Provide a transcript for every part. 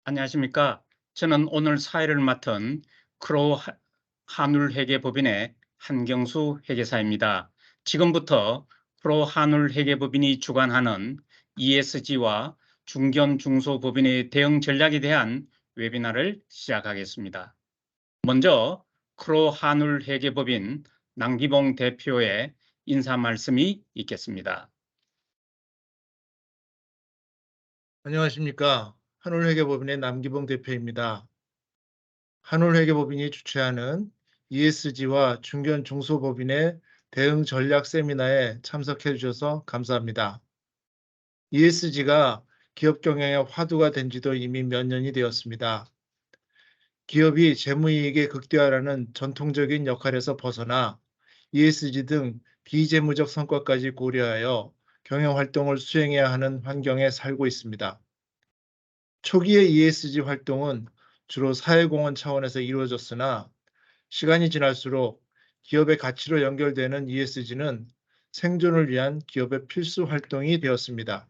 안녕하십니까. 저는 오늘 사회를 맡은 크로우 한울회계법인의 한경수 회계사입니다. 지금부터 크로우 한울회계법인이 주관하는 ESG와 중견 중소법인의 대응 전략에 대한 웨비나를 시작하겠습니다. 먼저 크로우 한울회계법인 남기봉 대표의 인사 말씀이 있겠습니다. 안녕하십니까. 한울회계법인의 남기봉 대표입니다. 한울회계법인이 주최하는 ESG와 중견 중소법인의 대응 전략 세미나에 참석해 주셔서 감사합니다. ESG가 기업 경영의 화두가 된 지도 이미 몇 년이 되었습니다. 기업이 재무이익의 극대화라는 전통적인 역할에서 벗어나 ESG 등 비재무적 성과까지 고려하여 경영 활동을 수행해야 하는 환경에 살고 있습니다. 초기의 ESG 활동은 주로 사회공헌 차원에서 이루어졌으나 시간이 지날수록 기업의 가치로 연결되는 ESG는 생존을 위한 기업의 필수 활동이 되었습니다.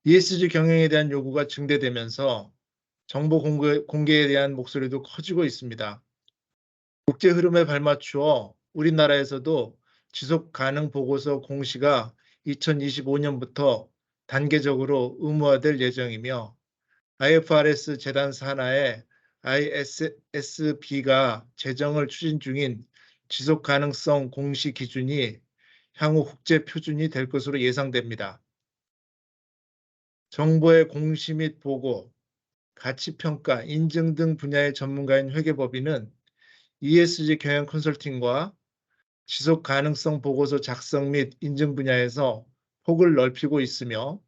ESG 경영에 대한 요구가 증대되면서 정보 공개에 대한 목소리도 커지고 있습니다. 국제 흐름에 발맞추어 우리나라에서도 지속 가능 보고서 공시가 2025년부터 단계적으로 의무화될 예정이며 IFRS 재단 산하의 ISSB가 제정을 추진 중인 지속 가능성 공시 기준이 향후 국제 표준이 될 것으로 예상됩니다. 정보의 공시 및 보고, 가치평가, 인증 등 분야의 전문가인 회계법인은 ESG 경영 컨설팅과 지속 가능성 보고서 작성 및 인증 분야에서 폭을 넓히고 있으며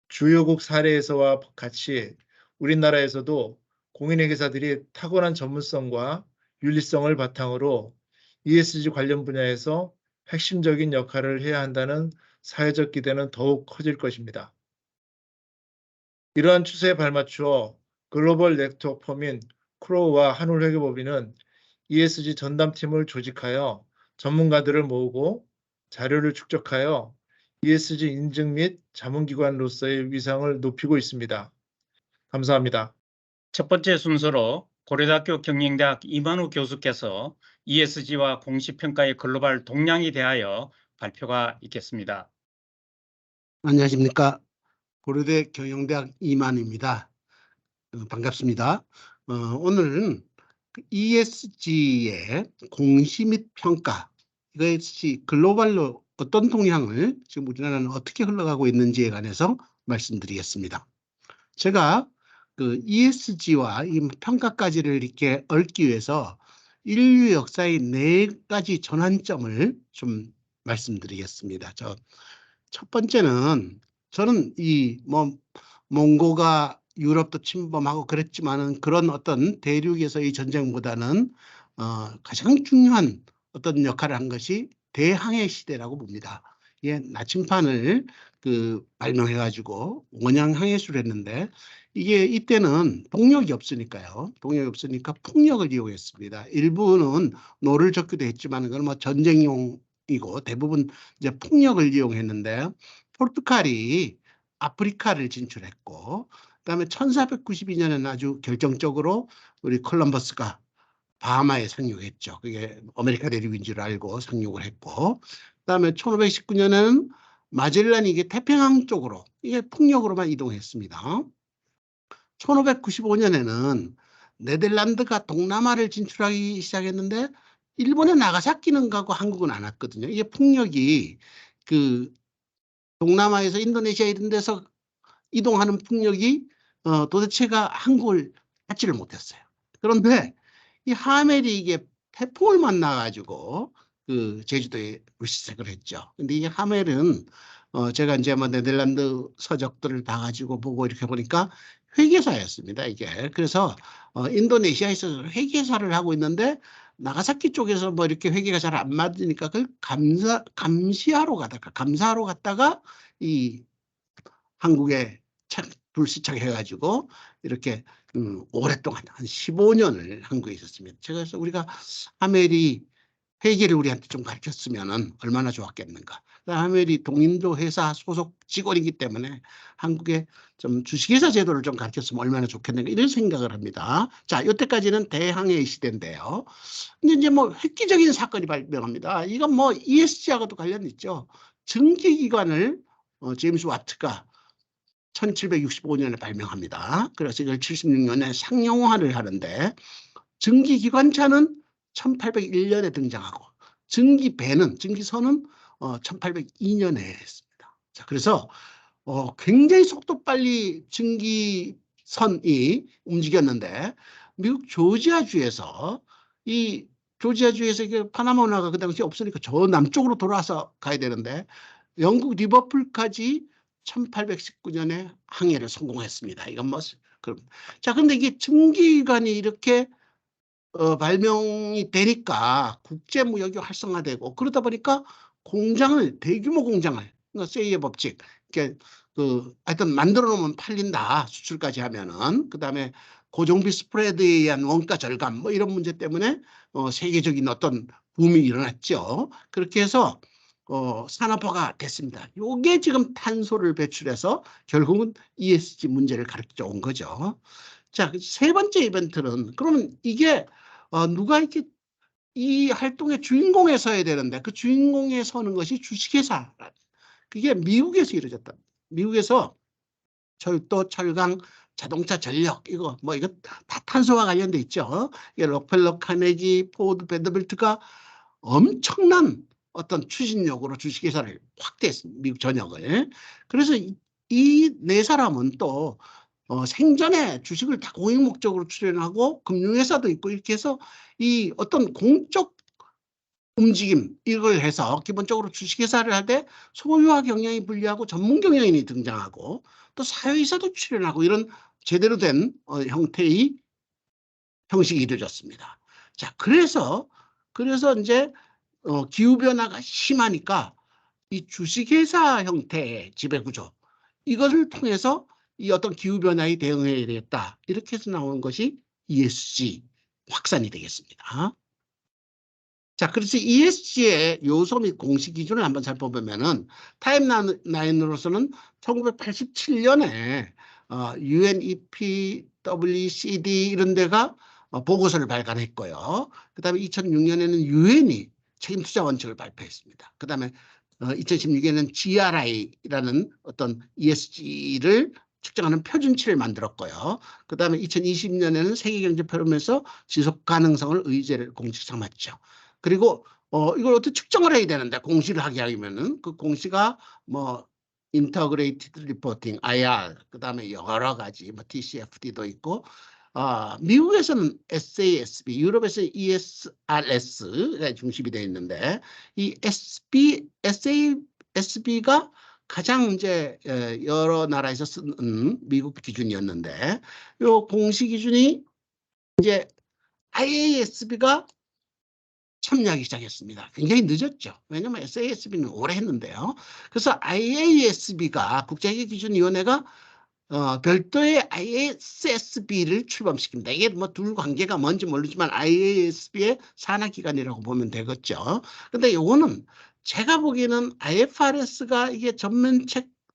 주요국 사례에서와 같이 우리나라에서도 공인회계사들이 탁월한 전문성과 윤리성을 바탕으로 ESG 관련 분야에서 핵심적인 역할을 해야 한다는 사회적 기대는 더욱 커질 것입니다. 이러한 추세에 발맞추어 글로벌 네트워크 펌인 크로우와 한울회계법인은 ESG 전담팀을 조직하여 전문가들을 모으고 자료를 축적하여 ESG 인증 및 자문기관으로서의 위상을 높이고 있습니다. 감사합니다. 첫 번째 순서로 고려대학교 경영대학 이만우 교수께서 ESG와 공시평가의 글로벌 동향에 대하여 발표가 있겠습니다. 안녕하십니까. 고려대 경영대학 이만우입니다. 반갑습니다. 오늘은 ESG의 공시 및 평가, 이것이 글로벌로 어떤 동향을 지금 우리나라는 어떻게 흘러가고 있는지에 관해서 말씀드리겠습니다. 제가 그 ESG와 이 평가까지를 이렇게 얽기 위해서 인류 역사의 4가지 전환점을 좀 말씀드리겠습니다. 첫 번째는 저는 몽고가 유럽도 침범하고 그랬지만은 그런 어떤 대륙에서의 전쟁보다는 가장 중요한 어떤 역할을 한 것이 대항해 시대라고 봅니다. 예, 나침판을 발명해가지고 원양 항해술을 했는데 이게 이때는 동력이 없으니까요. 동력이 없으니까 풍력을 이용했습니다. 일부는 노를 젓기도 했지만 그건 뭐 전쟁용이고 대부분 이제 풍력을 이용했는데 포르투갈이 아프리카를 진출했고 그다음에 1492년에는 아주 결정적으로 우리 콜럼버스가 바하마에 상륙했죠. 그게 아메리카 대륙인 줄 알고 상륙을 했고 그다음에 1519년에는 마젤란이 이게 태평양 쪽으로 이게 풍력으로만 이동했습니다. 1595년에는 네덜란드가 동남아를 진출하기 시작했는데 일본의 나가사키는 가고 한국은 안 왔거든요. 이게 풍력이 동남아에서 인도네시아 이런 데서 이동하는 풍력이 도대체가 한국을 닿지를 못했어요. 그런데 이 하멜이 이게 태풍을 만나가지고 제주도에 물시색을 했죠. 근데 이 하멜은 제가 이제 뭐 네덜란드 서적들을 다 가지고 보고 이렇게 보니까 회계사였습니다. 이게 그래서 인도네시아에서 회계사를 하고 있는데 나가사키 쪽에서 뭐 이렇게 회계가 잘 안 맞으니까 그걸 감사하러 갔다가 이 한국에 불시착해가지고 이렇게 오랫동안 한 15년을 한국에 있었습니다. 그래서 우리가 하멜이 해겔을 우리한테 좀 가르쳤으면 얼마나 좋았겠는가. 하멜이 동인도 회사 소속 직원이기 때문에 한국의 좀 주식회사 제도를 좀 가르쳤으면 얼마나 좋겠는가 이런 생각을 합니다. 자, 이때까지는 대항해 시대인데요. 근데 이제 뭐 획기적인 사건이 발병합니다. 이건 뭐 ESG하고도 관련 있죠. 증기기관을 제임스 와트가 1765년에 발명합니다. 그래서 이걸 76년에 상용화를 하는데 증기기관차는 1801년에 등장하고 증기선은 1802년에 했습니다. 자, 그래서 굉장히 속도 빨리 증기선이 움직였는데 미국 조지아주에서 이게 파나마 운하가 그 당시 없으니까 저 남쪽으로 돌아서 가야 되는데 영국 리버풀까지 1819년에 항해를 성공했습니다. 이건 뭐 자, 근데 이게 증기관이 이렇게 발명이 되니까 국제무역이 활성화되고 그러다 보니까 대규모 공장을 그러니까 세이의 법칙 이렇게 하여튼 만들어 놓으면 팔린다 수출까지 하면은 그다음에 고정비 스프레드에 의한 원가 절감 뭐 이런 문제 때문에 세계적인 어떤 붐이 일어났죠. 그렇게 해서 산업화가 됐습니다. 이게 지금 탄소를 배출해서 결국은 ESG 문제를 가르쳐 온 거죠. 자, 세 번째 이벤트는 그러면 이게 누가 이렇게 이 활동의 주인공에 서야 되는데 그 주인공에 서는 것이 주식회사. 그게 미국에서 이루어졌다. 미국에서 철도, 철강, 자동차, 전력 이거 다 탄소와 관련돼 있죠. 이게 록펠러, 카네기, 포드, 밴더빌트가 엄청난 어떤 추진력으로 주식회사를 확대했습니다. 미국 전역을. 그래서 이 네 사람은 또 생전에 주식을 다 공익 목적으로 출연하고 금융회사도 있고 이렇게 해서 이 어떤 공적 움직임 이걸 해서 기본적으로 주식회사를 할 때 소유와 경영이 분리하고 전문 경영인이 등장하고 또 사회이사도 출연하고 이런 제대로 된 형태의 형식이 이루어졌습니다. 자, 그래서 이제 기후변화가 심하니까 이 주식회사 형태의 지배구조 이것을 통해서 이 어떤 기후변화에 대응해야 되겠다. 이렇게 해서 나오는 것이 ESG 확산이 되겠습니다. 자, 그래서 ESG의 요소 및 공식 기준을 한번 살펴보면은 타임라인으로서는 1987년에 UNEPWCD 이런 데가 보고서를 발간했고요. 그 다음에 2006년에는 유엔이 책임투자 원칙을 발표했습니다. 그 다음에 2016년에는 GRI라는 어떤 ESG를 측정하는 표준치를 만들었고요. 그 다음에 2020년에는 세계경제포럼에서 지속가능성을 의제를 공식 삼았죠. 그리고 이걸 어떻게 측정을 해야 되는데 공시를 하게 하면은 그 공시가 뭐 인터그레이티드 리포팅, IR, 그 다음에 여러 가지 뭐 TCFD도 있고 미국에서는 SASB, 유럽에서는 ESRS가 중심이 되어 있는데 이 SASB가 가장 이제 여러 나라에서 쓰는 미국 기준이었는데 이 공시 기준이 이제 IASB가 참여하기 시작했습니다. 굉장히 늦었죠. 왜냐하면 SASB는 오래 했는데요. 그래서 IASB가 국제기준위원회가 별도의 IASB를 출범시킵니다. 이게 뭐 둘 관계가 뭔지 모르지만 IASB의 산하기관이라고 보면 되겠죠. 근데 이거는 제가 보기에는 IFRS가 이게 전면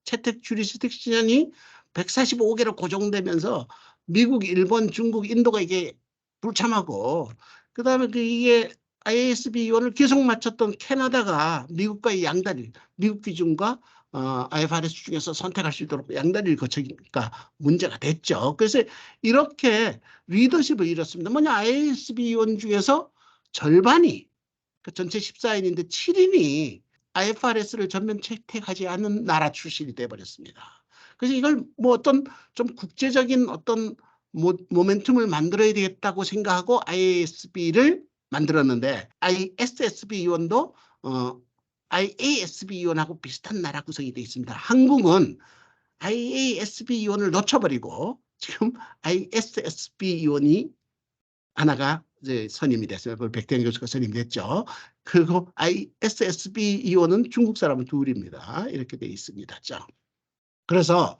채택 주리스딕션이 145개로 고정되면서 미국, 일본, 중국, 인도가 이게 불참하고 그다음에 이게 IASB 위원을 계속 맞췄던 캐나다가 미국과의 양다리, 미국 기준과 IFRS 중에서 선택할 수 있도록 양다리를 거치니까 문제가 됐죠. 그래서 이렇게 리더십을 잃었습니다. 뭐냐 IASB 위원 중에서 절반이 전체 14인인데 7인이 IFRS를 전면 채택하지 않은 나라 출신이 돼버렸습니다. 그래서 이걸 뭐 어떤 좀 국제적인 어떤 모멘텀을 만들어야 되겠다고 생각하고 IASB를 만들었는데 ISSB 위원도 IASB 위원하고 비슷한 나라 구성이 되어 있습니다. 한국은 IASB 위원을 놓쳐버리고 지금 ISSB 위원이 하나가 이제 선임이 됐어요. 백대영 교수가 선임이 됐죠. 그리고 ISSB 위원은 중국 사람은 둘입니다. 이렇게 되어 있습니다. 자, 그래서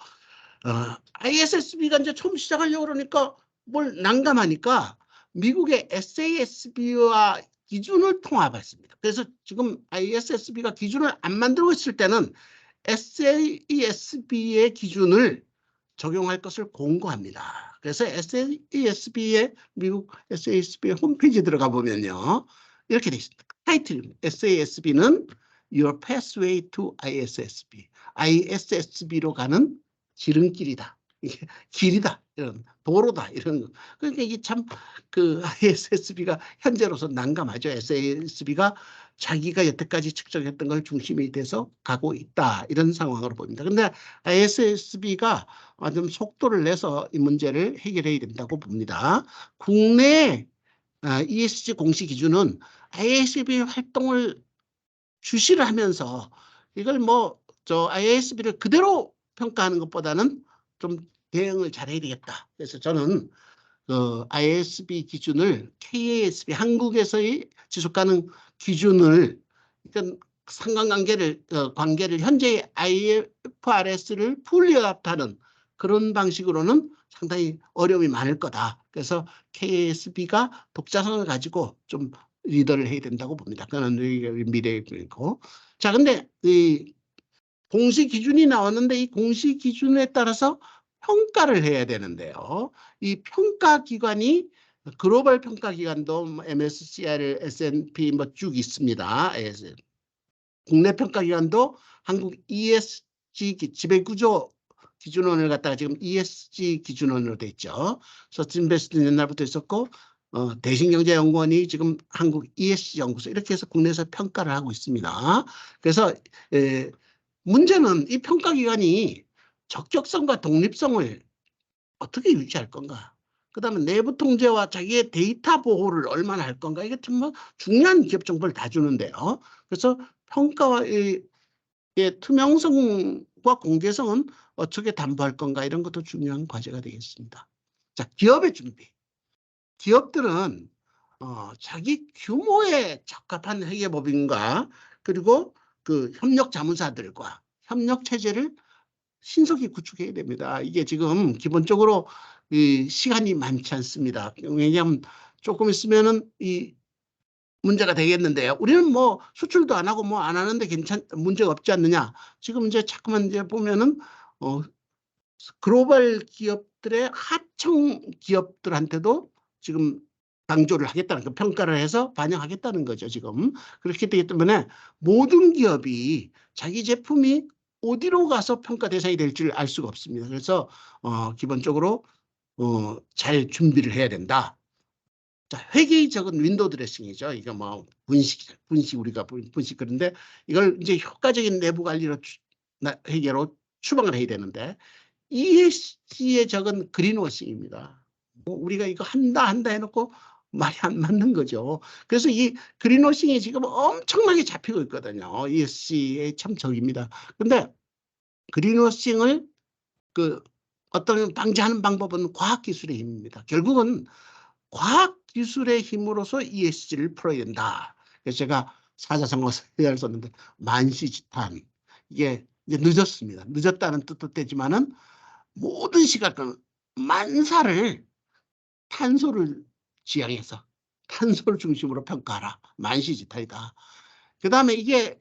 ISSB가 이제 처음 시작하려고 그러니까 뭘 난감하니까 미국의 SASB와 기준을 통합했습니다. 그래서 지금 ISSB가 기준을 안 만들고 있을 때는 SASB의 기준을 적용할 것을 공고합니다. 그래서 SASB의 미국 SASB의 홈페이지 들어가 보면요. 이렇게 돼 있습니다. 타이틀 SASB는 Your Pathway to ISSB. ISSB로 가는 지름길이다. 이게 길이다. 이런 도로다. 이런 거. 그러니까 이게 참 그 ISSB가 현재로서 난감하죠. SASB가 자기가 여태까지 측정했던 걸 중심이 돼서 가고 있다. 이런 상황으로 보입니다. 그런데 ISSB가 좀 속도를 내서 이 문제를 해결해야 된다고 봅니다. 국내 ESG 공시 기준은 ISSB 활동을 주시를 하면서 이걸 ISSB를 그대로 평가하는 것보다는 좀 대응을 잘해야 되겠다. 그래서 저는 ISSB 기준을 KASB 한국에서의 지속가능 기준을 그러니까 관계를 현재 IFRS를 풀리합하는 그런 방식으로는 상당히 어려움이 많을 거다. 그래서 KASB가 독자성을 가지고 좀 리더를 해야 된다고 봅니다. 그건 미래의 일이고. 자, 근데 이 공시 기준이 나왔는데 이 공시 기준에 따라서 평가를 해야 되는데요. 이 평가 기관이 글로벌 평가 기관도 MSCI, S&P 쭉 있습니다. 국내 평가 기관도 한국 ESG 지배구조 기준원을 갖다가 지금 ESG 기준원으로 돼 있죠. 서스틴베스트 옛날부터 있었고 대신경제연구원이 지금 한국 ESG 연구소 이렇게 해서 국내에서 평가를 하고 있습니다. 그래서 문제는 이 평가 기관이 적격성과 독립성을 어떻게 유지할 건가? 그다음에 내부 통제와 자기의 데이터 보호를 얼마나 할 건가? 이게 정말 중요한 기업 정보를 다 주는데요. 그래서 평가의 투명성과 공개성은 어떻게 담보할 건가? 이런 것도 중요한 과제가 되겠습니다. 자, 기업의 준비. 기업들은 자기 규모에 적합한 회계법인과 그리고 그 협력 자문사들과 협력 체제를 신속히 구축해야 됩니다. 이게 지금 기본적으로 이 시간이 많지 않습니다. 왜냐하면 조금 있으면은 이 문제가 되겠는데요. 우리는 수출도 안 하고 안 하는데 문제가 없지 않느냐. 지금 이제 자꾸만 이제 보면은 글로벌 기업들의 하청 기업들한테도 지금 강조를 하겠다는 거, 평가를 해서 반영하겠다는 거죠. 지금 그렇기 때문에 모든 기업이 자기 제품이 어디로 가서 평가 대상이 될지를 알 수가 없습니다. 그래서 기본적으로 잘 준비를 해야 된다. 자, 회계적인 윈도우 드레싱이죠. 이거 분식 우리가 분식 그런데 이걸 이제 효과적인 내부 관리로 회계로 추방을 해야 되는데 ESG에 적은 그린워싱입니다. 우리가 이거 한다 해놓고 말이 안 맞는 거죠. 그래서 이 그린워싱이 지금 엄청나게 잡히고 있거든요. ESG의 참 적입니다. 그런데 그린워싱을 어떤 방지하는 방법은 과학기술의 힘입니다. 결국은 과학기술의 힘으로서 ESG를 풀어야 된다. 그래서 제가 사자성어를 썼는데 만시지탄. 이게 이제 늦었습니다. 늦었다는 뜻도 되지만은 모든 시각은 만사를 탄소를 지향해서 탄소를 중심으로 평가하라. 만시지탄이다. 그 다음에 이게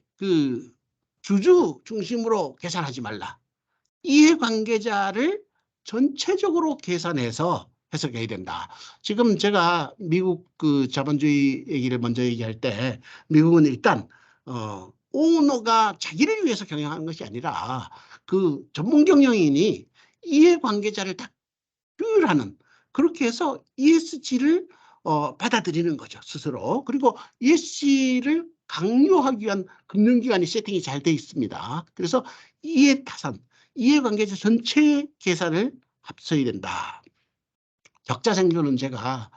주주 중심으로 계산하지 말라. 이해관계자를 전체적으로 계산해서 해석해야 된다. 지금 제가 미국 자본주의 얘기를 먼저 얘기할 때 미국은 일단 오너가 자기를 위해서 경영하는 것이 아니라 전문 경영인이 이해관계자를 다 규율하는 그렇게 해서 ESG를 받아들이는 거죠. 스스로. 그리고 ESG를 강요하기 위한 금융기관이 세팅이 잘 돼 있습니다. 그래서 이해타산, 이해관계자 전체 계산을 합쳐야 된다. 적자 생존은 제가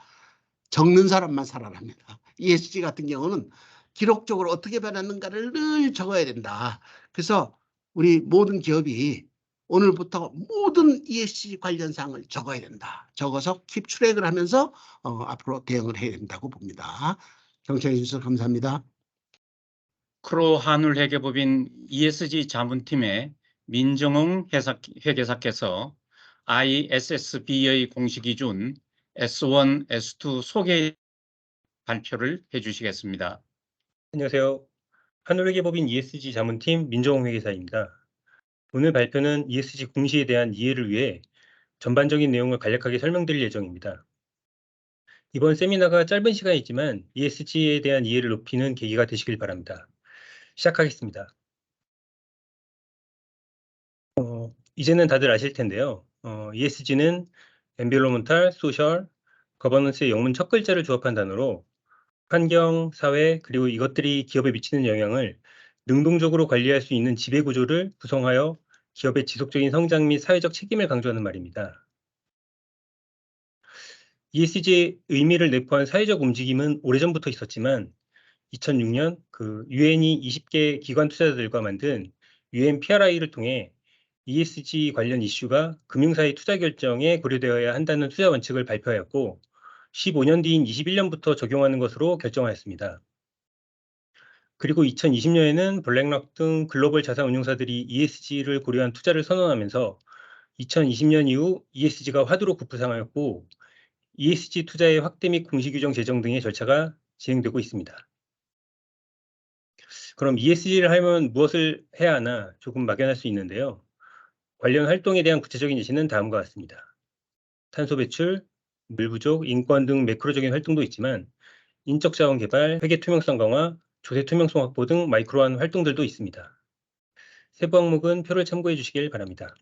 적는 사람만 살아납니다. ESG 같은 경우는 기록적으로 어떻게 변했는가를 늘 적어야 된다. 그래서 우리 모든 기업이 오늘부터 모든 ESG 관련 사항을 적어야 된다. 적어서 킵 트랙을 하면서 앞으로 대응을 해야 된다고 봅니다. 경청해 주셔서 감사합니다. 크로 한울회계법인 ESG 자문팀의 민정웅 회계사께서 ISSB의 공시기준 S1, S2 소개 발표를 해주시겠습니다. 안녕하세요. 한올회계법인 ESG 자문팀 민정홍 회계사입니다. 오늘 발표는 ESG 공시에 대한 이해를 위해 전반적인 내용을 간략하게 설명드릴 예정입니다. 이번 세미나가 짧은 시간이지만 ESG에 대한 이해를 높이는 계기가 되시길 바랍니다. 시작하겠습니다. 이제는 다들 아실 텐데요. ESG는 Environmental, Social, Governance의 영문 첫 글자를 조합한 단어로 환경, 사회, 그리고 이것들이 기업에 미치는 영향을 능동적으로 관리할 수 있는 지배구조를 구성하여 기업의 지속적인 성장 및 사회적 책임을 강조하는 말입니다. ESG의 의미를 내포한 사회적 움직임은 오래전부터 있었지만 2006년 유엔이 20개 기관 투자자들과 만든 UN PRI를 통해 ESG 관련 이슈가 금융사의 투자 결정에 고려되어야 한다는 투자 원칙을 발표하였고 15년 뒤인 21년부터 적용하는 것으로 결정하였습니다. 그리고 2020년에는 블랙락 등 글로벌 자산 운용사들이 ESG를 고려한 투자를 선언하면서 2020년 이후 ESG가 화두로 급부상하였고 ESG 투자의 확대 및 공시 규정 제정 등의 절차가 진행되고 있습니다. 그럼 ESG를 하면 무엇을 해야 하나 조금 막연할 수 있는데요. 관련 활동에 대한 구체적인 예시는 다음과 같습니다. 탄소 배출, 물 부족, 인권 등 매크로적인 활동도 있지만 인적 자원 개발, 회계 투명성 강화, 조세 투명성 확보 등 마이크로한 활동들도 있습니다. 세부 항목은 표를 참고해 주시길 바랍니다.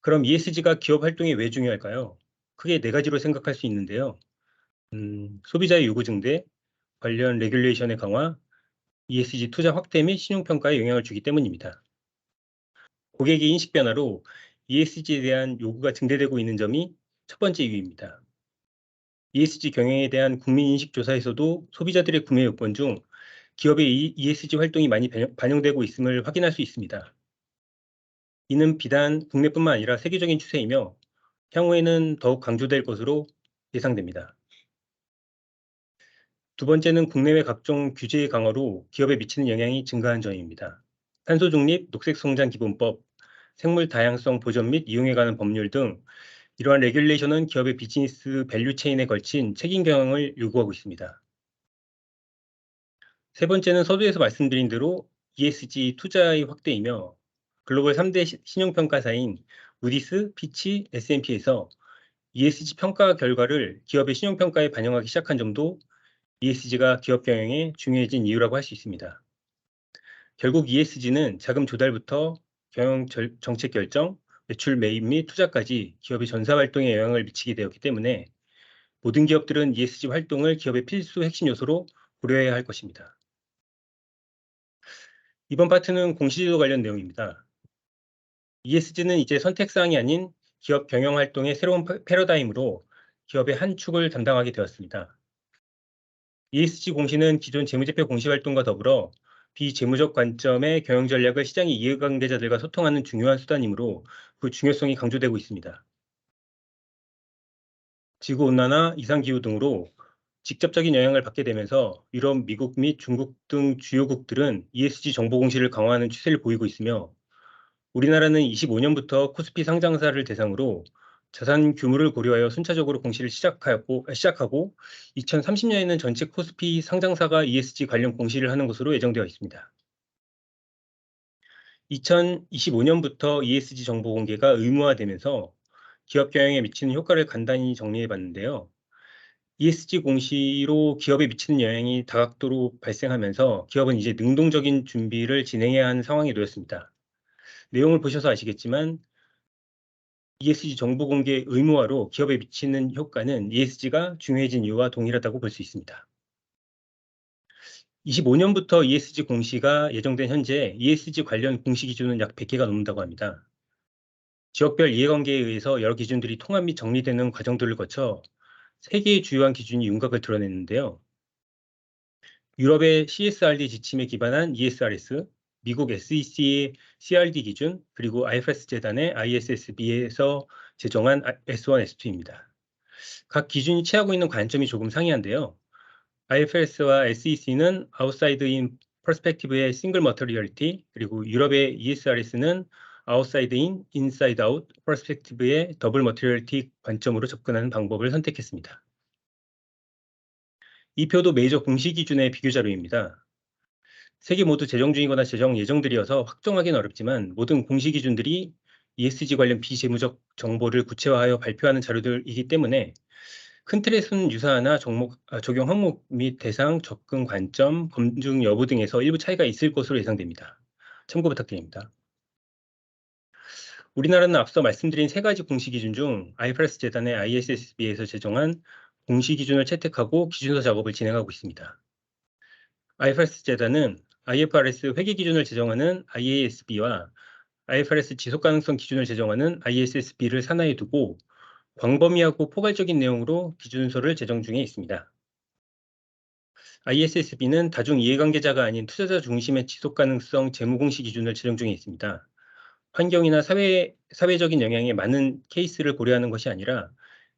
그럼 ESG가 기업 활동에 왜 중요할까요? 크게 4가지로 생각할 수 있는데요. 소비자의 요구 증대, 관련 레귤레이션의 강화, ESG 투자 확대 및 신용평가에 영향을 주기 때문입니다. 고객의 인식 변화로 ESG에 대한 요구가 증대되고 있는 점이 첫 번째 이유입니다. ESG 경영에 대한 국민 인식 조사에서도 소비자들의 구매 요건 중 기업의 ESG 활동이 많이 반영되고 있음을 확인할 수 있습니다. 이는 비단 국내뿐만 아니라 세계적인 추세이며 향후에는 더욱 강조될 것으로 예상됩니다. 두 번째는 국내외 각종 규제의 강화로 기업에 미치는 영향이 증가한 점입니다. 탄소 중립, 녹색 성장 기본법, 생물 다양성 보전 및 이용에 관한 법률 등 이러한 레귤레이션은 기업의 비즈니스 밸류 체인에 걸친 책임 경영을 요구하고 있습니다. 세 번째는 서두에서 말씀드린 대로 ESG 투자의 확대이며 글로벌 3대 신용평가사인 무디스, 피치, S&P에서 ESG 평가 결과를 기업의 신용평가에 반영하기 시작한 점도 ESG가 기업 경영에 중요해진 이유라고 할 수 있습니다. 결국 ESG는 자금 조달부터 경영 정책 결정, 매출 매입 및 투자까지 기업의 전사 활동에 영향을 미치게 되었기 때문에 모든 기업들은 ESG 활동을 기업의 필수 핵심 요소로 고려해야 할 것입니다. 이번 파트는 공시지도 관련 내용입니다. ESG는 이제 선택사항이 아닌 기업 경영 활동의 새로운 패러다임으로 기업의 한 축을 담당하게 되었습니다. ESG 공시는 기존 재무제표 공시 활동과 더불어 비재무적 관점의 경영 전략을 시장의 이해관계자들과 소통하는 중요한 수단이므로 그 중요성이 강조되고 있습니다. 지구온난화, 이상기후 등으로 직접적인 영향을 받게 되면서 유럽, 미국 및 중국 등 주요국들은 ESG 정보 공시를 강화하는 추세를 보이고 있으며 우리나라는 25년부터 코스피 상장사를 대상으로 자산 규모를 고려하여 순차적으로 공시를 시작하고 2030년에는 전체 코스피 상장사가 ESG 관련 공시를 하는 것으로 예정되어 있습니다. 2025년부터 ESG 정보 공개가 의무화되면서 기업 경영에 미치는 효과를 간단히 정리해 봤는데요. ESG 공시로 기업에 미치는 영향이 다각도로 발생하면서 기업은 이제 능동적인 준비를 진행해야 하는 상황에 놓였습니다. 내용을 보셔서 아시겠지만 ESG 정보 공개 의무화로 기업에 미치는 효과는 ESG가 중요해진 이유와 동일하다고 볼 수 있습니다. 25년부터 ESG 공시가 예정된 현재 ESG 관련 공시 기준은 약 100개가 넘는다고 합니다. 지역별 이해관계에 의해서 여러 기준들이 통합 및 정리되는 과정들을 거쳐 3개의 주요한 기준이 윤곽을 드러냈는데요. 유럽의 CSRD 지침에 기반한 ESRS, 미국 SEC의 CRD 기준, 그리고 IFRS 재단의 ISSB에서 제정한 S1, S2입니다. 각 기준이 취하고 있는 관점이 조금 상이한데요. IFRS와 SEC는 Outside In Perspective의 Single Materiality, 그리고 유럽의 ESRS는 Outside In, Inside Out Perspective의 Double Materiality 관점으로 접근하는 방법을 선택했습니다. 이 표도 메이저 공시 기준의 비교 자료입니다. 세 개 모두 제정 중이거나 제정 예정들이어서 확정하기는 어렵지만 모든 공시 기준들이 ESG 관련 비재무적 정보를 구체화하여 발표하는 자료들이기 때문에 큰 틀에서는 유사하나 적용 항목 및 대상, 접근 관점, 검증 여부 등에서 일부 차이가 있을 것으로 예상됩니다. 참고 부탁드립니다. 우리나라는 앞서 말씀드린 세 가지 공시 기준 중 IFRS 재단의 ISSB에서 제정한 공시 기준을 채택하고 기준서 작업을 진행하고 있습니다. IFRS 재단은 IFRS 회계 기준을 제정하는 IASB와 IFRS 지속 가능성 기준을 제정하는 ISSB를 산하에 두고 광범위하고 포괄적인 내용으로 기준서를 제정 중에 있습니다. ISSB는 다중 이해관계자가 아닌 투자자 중심의 지속 가능성 재무 공시 기준을 제정 중에 있습니다. 환경이나 사회적인 영향에 많은 케이스를 고려하는 것이 아니라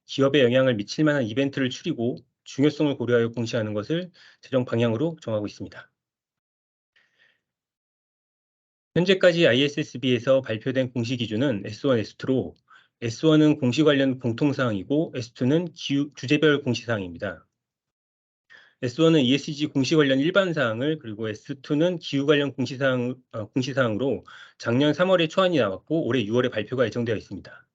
기업에 영향을 미칠 만한 이벤트를 추리고 중요성을 고려하여 공시하는 것을 제정 방향으로 정하고 있습니다. 현재까지 ISSB에서 발표된 공시 기준은 S1, S2로 S1은 공시 관련 공통사항이고 S2는 주제별 공시사항입니다. S1은 ESG 공시 관련 일반사항을 그리고 S2는 기후 관련 공시사항으로 작년 3월에 초안이 나왔고 올해 6월에 발표가 예정되어 있습니다.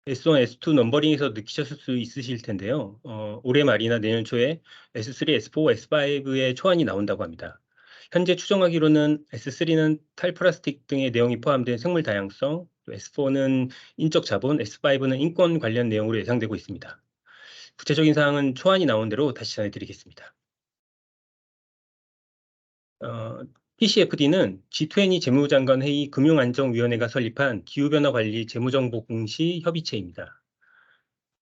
S1, S2 넘버링에서 느끼셨을 수 있으실 텐데요. 올해 말이나 내년 초에 S3, S4, S5의 초안이 나온다고 합니다. 현재 추정하기로는 S3는 탈플라스틱 등의 내용이 포함된 생물 다양성, S4는 인적 자본, S5는 인권 관련 내용으로 예상되고 있습니다. 구체적인 사항은 초안이 나온 대로 다시 전해드리겠습니다. TCFD는 G20 재무장관 회의 금융안정위원회가 설립한 기후변화 관리 재무정보 공시 협의체입니다.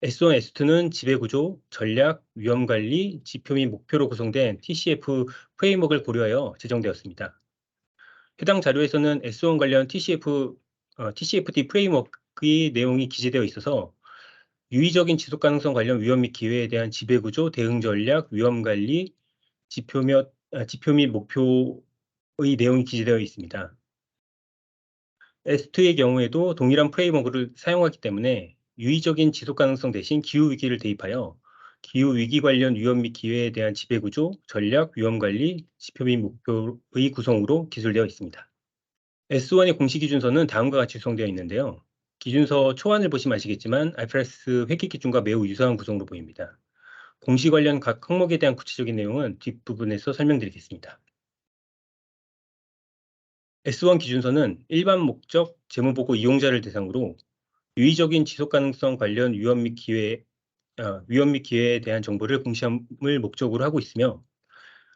S1, S2는 지배구조, 전략, 위험관리, 지표 및 목표로 구성된 TCF 프레임워크를 고려하여 제정되었습니다. 해당 자료에서는 S1 관련 TCFD 프레임워크의 내용이 기재되어 있어서 유의적인 지속가능성 관련 위험 및 기회에 대한 지배구조, 대응 전략, 위험관리, 지표 및 목표의 내용이 기재되어 있습니다. S2의 경우에도 동일한 프레임워크를 사용하기 때문에 유의적인 지속가능성 대신 기후위기를 대입하여 기후위기 관련 위험 및 기회에 대한 지배구조, 전략, 위험관리, 지표 및 목표의 구성으로 기술되어 있습니다. S1의 공시기준서는 다음과 같이 구성되어 있는데요. 기준서 초안을 보시면 아시겠지만 IFRS 회계 기준과 매우 유사한 구성으로 보입니다. 공시 관련 각 항목에 대한 구체적인 내용은 뒷부분에서 설명드리겠습니다. S1 기준서는 일반 목적 재무보고 이용자를 대상으로 유의적인 지속가능성 관련 위험 및 기회에 대한 정보를 공시함을 목적으로 하고 있으며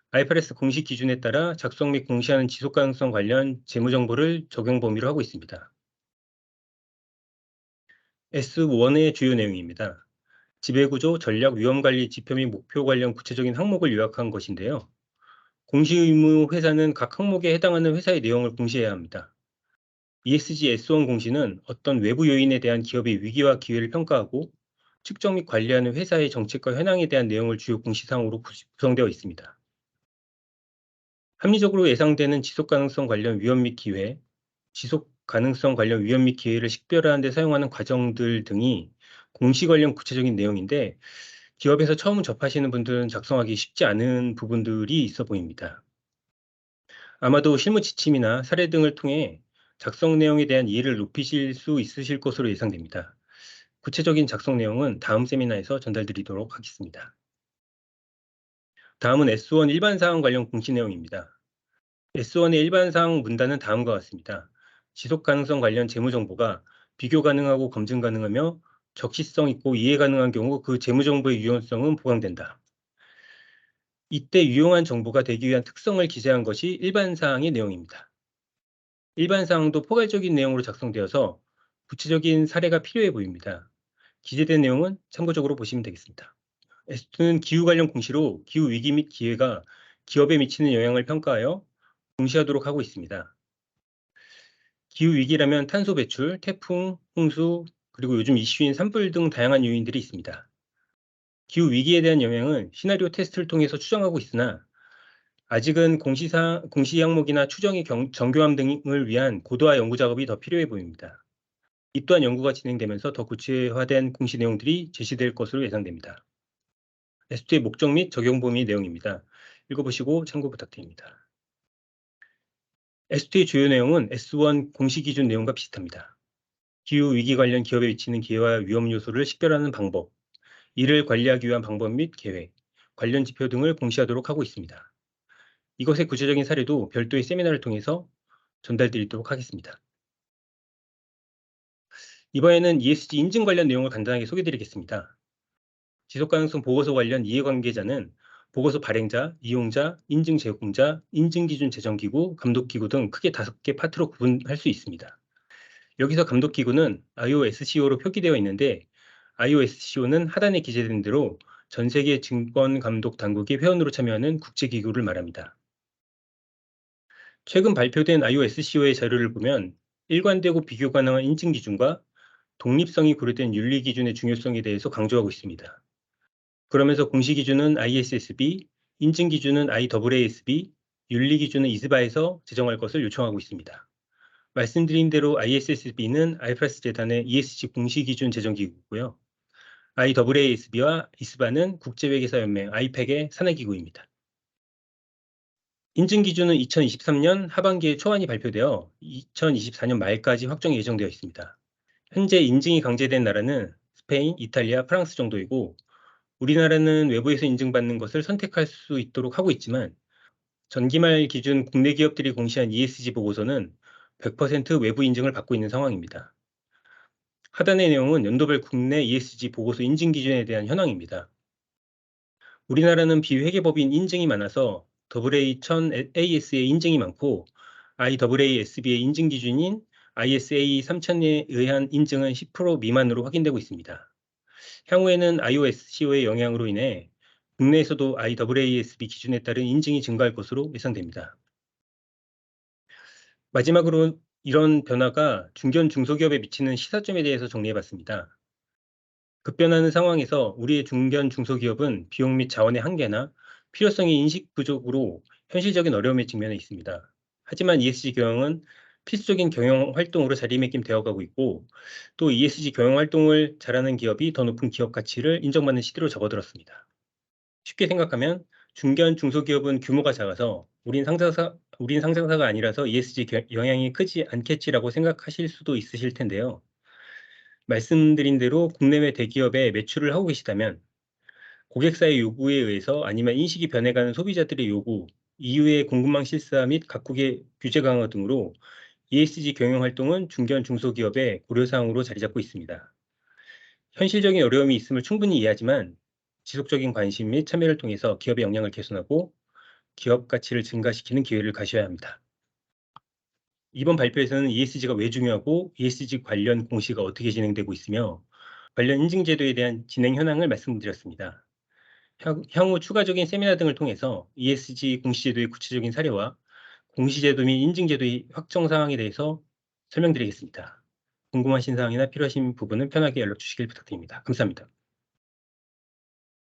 IFRS 공시 기준에 따라 작성 및 공시하는 지속가능성 관련 재무정보를 적용 범위로 하고 있습니다. S1의 주요 내용입니다. 지배구조, 전략, 위험관리, 지표 및 목표 관련 구체적인 항목을 요약한 것인데요. 공시 의무 회사는 각 항목에 해당하는 회사의 내용을 공시해야 합니다. ESG S1 공시는 어떤 외부 요인에 대한 기업의 위기와 기회를 평가하고 측정 및 관리하는 회사의 정책과 현황에 대한 내용을 주요 공시사항으로 구성되어 있습니다. 합리적으로 예상되는 지속가능성 관련 위험 및 기회, 지속가능성 관련 위험 및 기회를 식별하는 데 사용하는 과정들 등이 공시 관련 구체적인 내용인데 기업에서 처음 접하시는 분들은 작성하기 쉽지 않은 부분들이 있어 보입니다. 아마도 실무 지침이나 사례 등을 통해 작성 내용에 대한 이해를 높이실 수 있으실 것으로 예상됩니다. 구체적인 작성 내용은 다음 세미나에서 전달드리도록 하겠습니다. 다음은 S1 일반사항 관련 공시 내용입니다. S1의 일반사항 문단은 다음과 같습니다. 지속가능성 관련 재무정보가 비교 가능하고 검증 가능하며 적시성 있고 이해 가능한 경우 그 재무정보의 유용성은 보강된다. 이때 유용한 정보가 되기 위한 특성을 기재한 것이 일반사항의 내용입니다. 일반사항도 포괄적인 내용으로 작성되어서 구체적인 사례가 필요해 보입니다. 기재된 내용은 참고적으로 보시면 되겠습니다. S2는 기후 관련 공시로 기후 위기 및 기회가 기업에 미치는 영향을 평가하여 공시하도록 하고 있습니다. 기후 위기라면 탄소 배출, 태풍, 홍수, 그리고 요즘 이슈인 산불 등 다양한 요인들이 있습니다. 기후 위기에 대한 영향은 시나리오 테스트를 통해서 추정하고 있으나 아직은 공시 항목이나 추정의 정교함 등을 위한 고도화 연구 작업이 더 필요해 보입니다. 이 또한 연구가 진행되면서 더 구체화된 공시 내용들이 제시될 것으로 예상됩니다. S2의 목적 및 적용 범위 내용입니다. 읽어보시고 참고 부탁드립니다. S2의 주요 내용은 S1 공시 기준 내용과 비슷합니다. 기후 위기 관련 기업에 미치는 기회와 위험 요소를 식별하는 방법, 이를 관리하기 위한 방법 및 계획, 관련 지표 등을 공시하도록 하고 있습니다. 이것의 구체적인 사례도 별도의 세미나를 통해서 전달드리도록 하겠습니다. 이번에는 ESG 인증 관련 내용을 간단하게 소개드리겠습니다. 지속가능성 보고서 관련 이해관계자는 보고서 발행자, 이용자, 인증 제공자, 인증기준 제정기구, 감독기구 등 크게 5개 파트로 구분할 수 있습니다. 여기서 감독기구는 IOSCO로 표기되어 있는데 IOSCO는 하단에 기재된 대로 전 세계 증권감독당국이 회원으로 참여하는 국제기구를 말합니다. 최근 발표된 IOSCO의 자료를 보면 일관되고 비교 가능한 인증 기준과 독립성이 고려된 윤리 기준의 중요성에 대해서 강조하고 있습니다. 그러면서 공시 기준은 ISSB, 인증 기준은 IAASB, 윤리 기준은 이스바에서 제정할 것을 요청하고 있습니다. 말씀드린 대로 ISSB는 아이프라스 재단의 ESG 공시 기준 제정 기구고요. IAASB와 이스바는 국제회계사연맹 아이팩의 산하기구입니다. 인증 기준은 2023년 하반기에 초안이 발표되어 2024년 말까지 확정 예정되어 있습니다. 현재 인증이 강제된 나라는 스페인, 이탈리아, 프랑스 정도이고 우리나라는 외부에서 인증받는 것을 선택할 수 있도록 하고 있지만 전기말 기준 국내 기업들이 공시한 ESG 보고서는 100% 외부 인증을 받고 있는 상황입니다. 하단의 내용은 연도별 국내 ESG 보고서 인증 기준에 대한 현황입니다. 우리나라는 비회계법인 인증이 많아서 AA1000AS의 인증이 많고 IAASB의 인증 기준인 ISA 3000에 의한 인증은 10% 미만으로 확인되고 있습니다. 향후에는 IOSCO의 영향으로 인해 국내에서도 IAASB 기준에 따른 인증이 증가할 것으로 예상됩니다. 마지막으로 이런 변화가 중견 중소기업에 미치는 시사점에 대해서 정리해봤습니다. 급변하는 상황에서 우리의 중견 중소기업은 비용 및 자원의 한계나 필요성의 인식 부족으로 현실적인 어려움에 직면해 있습니다. 하지만 ESG 경영은 필수적인 경영 활동으로 자리매김되어 가고 있고 또 ESG 경영 활동을 잘하는 기업이 더 높은 기업 가치를 인정받는 시대로 접어들었습니다. 쉽게 생각하면 중견 중소기업은 규모가 작아서 우린 상장사가 아니라서 ESG 영향이 크지 않겠지라고 생각하실 수도 있으실 텐데요. 말씀드린 대로 국내외 대기업에 매출을 하고 계시다면 고객사의 요구에 의해서 아니면 인식이 변해가는 소비자들의 요구, 이후의 공급망 실사 및 각국의 규제 강화 등으로 ESG 경영 활동은 중견 중소기업의 고려사항으로 자리 잡고 있습니다. 현실적인 어려움이 있음을 충분히 이해하지만 지속적인 관심 및 참여를 통해서 기업의 역량을 개선하고 기업 가치를 증가시키는 기회를 가셔야 합니다. 이번 발표에서는 ESG가 왜 중요하고 ESG 관련 공시가 어떻게 진행되고 있으며 관련 인증 제도에 대한 진행 현황을 말씀드렸습니다. 향후 추가적인 세미나 등을 통해서 ESG 공시제도의 구체적인 사례와 공시제도 및 인증제도의 확정 사항에 대해서 설명드리겠습니다. 궁금하신 사항이나 필요하신 부분은 편하게 연락 주시길 부탁드립니다. 감사합니다.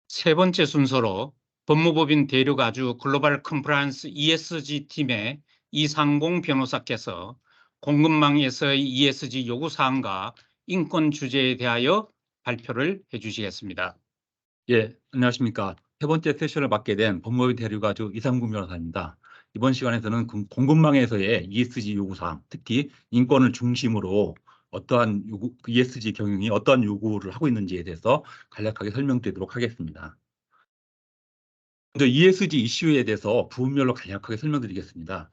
세 번째 순서로 법무법인 대륙아주 글로벌 컴플라이언스 ESG 팀의 이상공 변호사께서 공급망에서의 ESG 요구 사항과 인권 주제에 대하여 발표를 해주시겠습니다. 예, 안녕하십니까. 세 번째 세션을 맡게 된 법무법인 대륙아주 이상국 변호사입니다. 이번 시간에서는 공급망에서의 ESG 요구사항, 특히 인권을 중심으로 어떠한 ESG 경영이 어떠한 요구를 하고 있는지에 대해서 간략하게 설명드리도록 하겠습니다. 먼저 ESG 이슈에 대해서 부분별로 간략하게 설명드리겠습니다.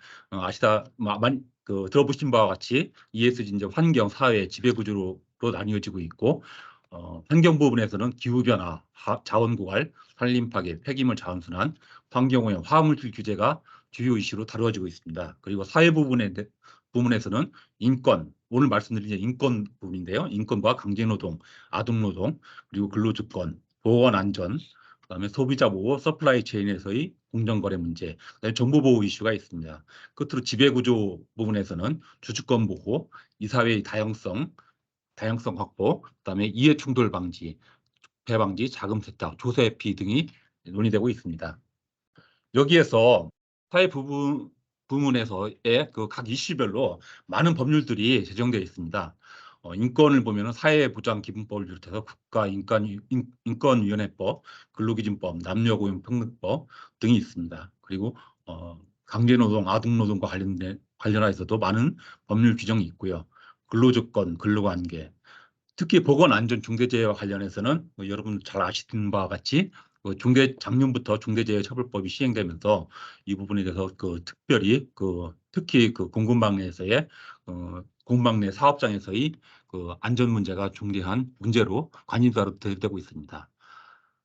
들어보신 바와 같이 ESG 이제 환경, 사회, 지배구조로 나뉘어지고 있고 환경 부분에서는 기후변화, 자원고갈, 산림파괴, 폐기물 자원순환, 환경오염, 화학물질 규제가 주요 이슈로 다루어지고 있습니다. 그리고 사회 부분에서는 인권, 오늘 말씀드린 인권 부분인데요. 인권과 강제노동, 아동노동, 그리고 근로조건, 보건안전, 그다음에 소비자 보호, 서플라이 체인에서의 공정거래 문제, 그다음에 정보보호 이슈가 있습니다. 끝으로 지배구조 부분에서는 주주권 보호, 이사회의 다양성 확보, 그다음에 이해충돌 방지, 배방지, 자금 세탁, 조세 회피 등이 논의되고 있습니다. 여기에서 사회 부문에서의 그 각 이슈별로 많은 법률들이 제정되어 있습니다. 인권을 보면은 사회보장기본법을 비롯해서 인권위원회법, 근로기준법, 남녀고용평등법 등이 있습니다. 그리고 강제노동, 아동노동과 관련해서도 많은 법률 규정이 있고요. 근로조건, 근로관계, 특히 보건안전중대재해와 관련해서는 여러분 잘 아시는 바와 같이 작년부터 중대재해처벌법이 시행되면서 이 부분에 대해서 특별히 특히 공급망에서의 공급망 내 사업장에서의 안전 문제가 중대한 문제로 관심사로 대두되고 있습니다.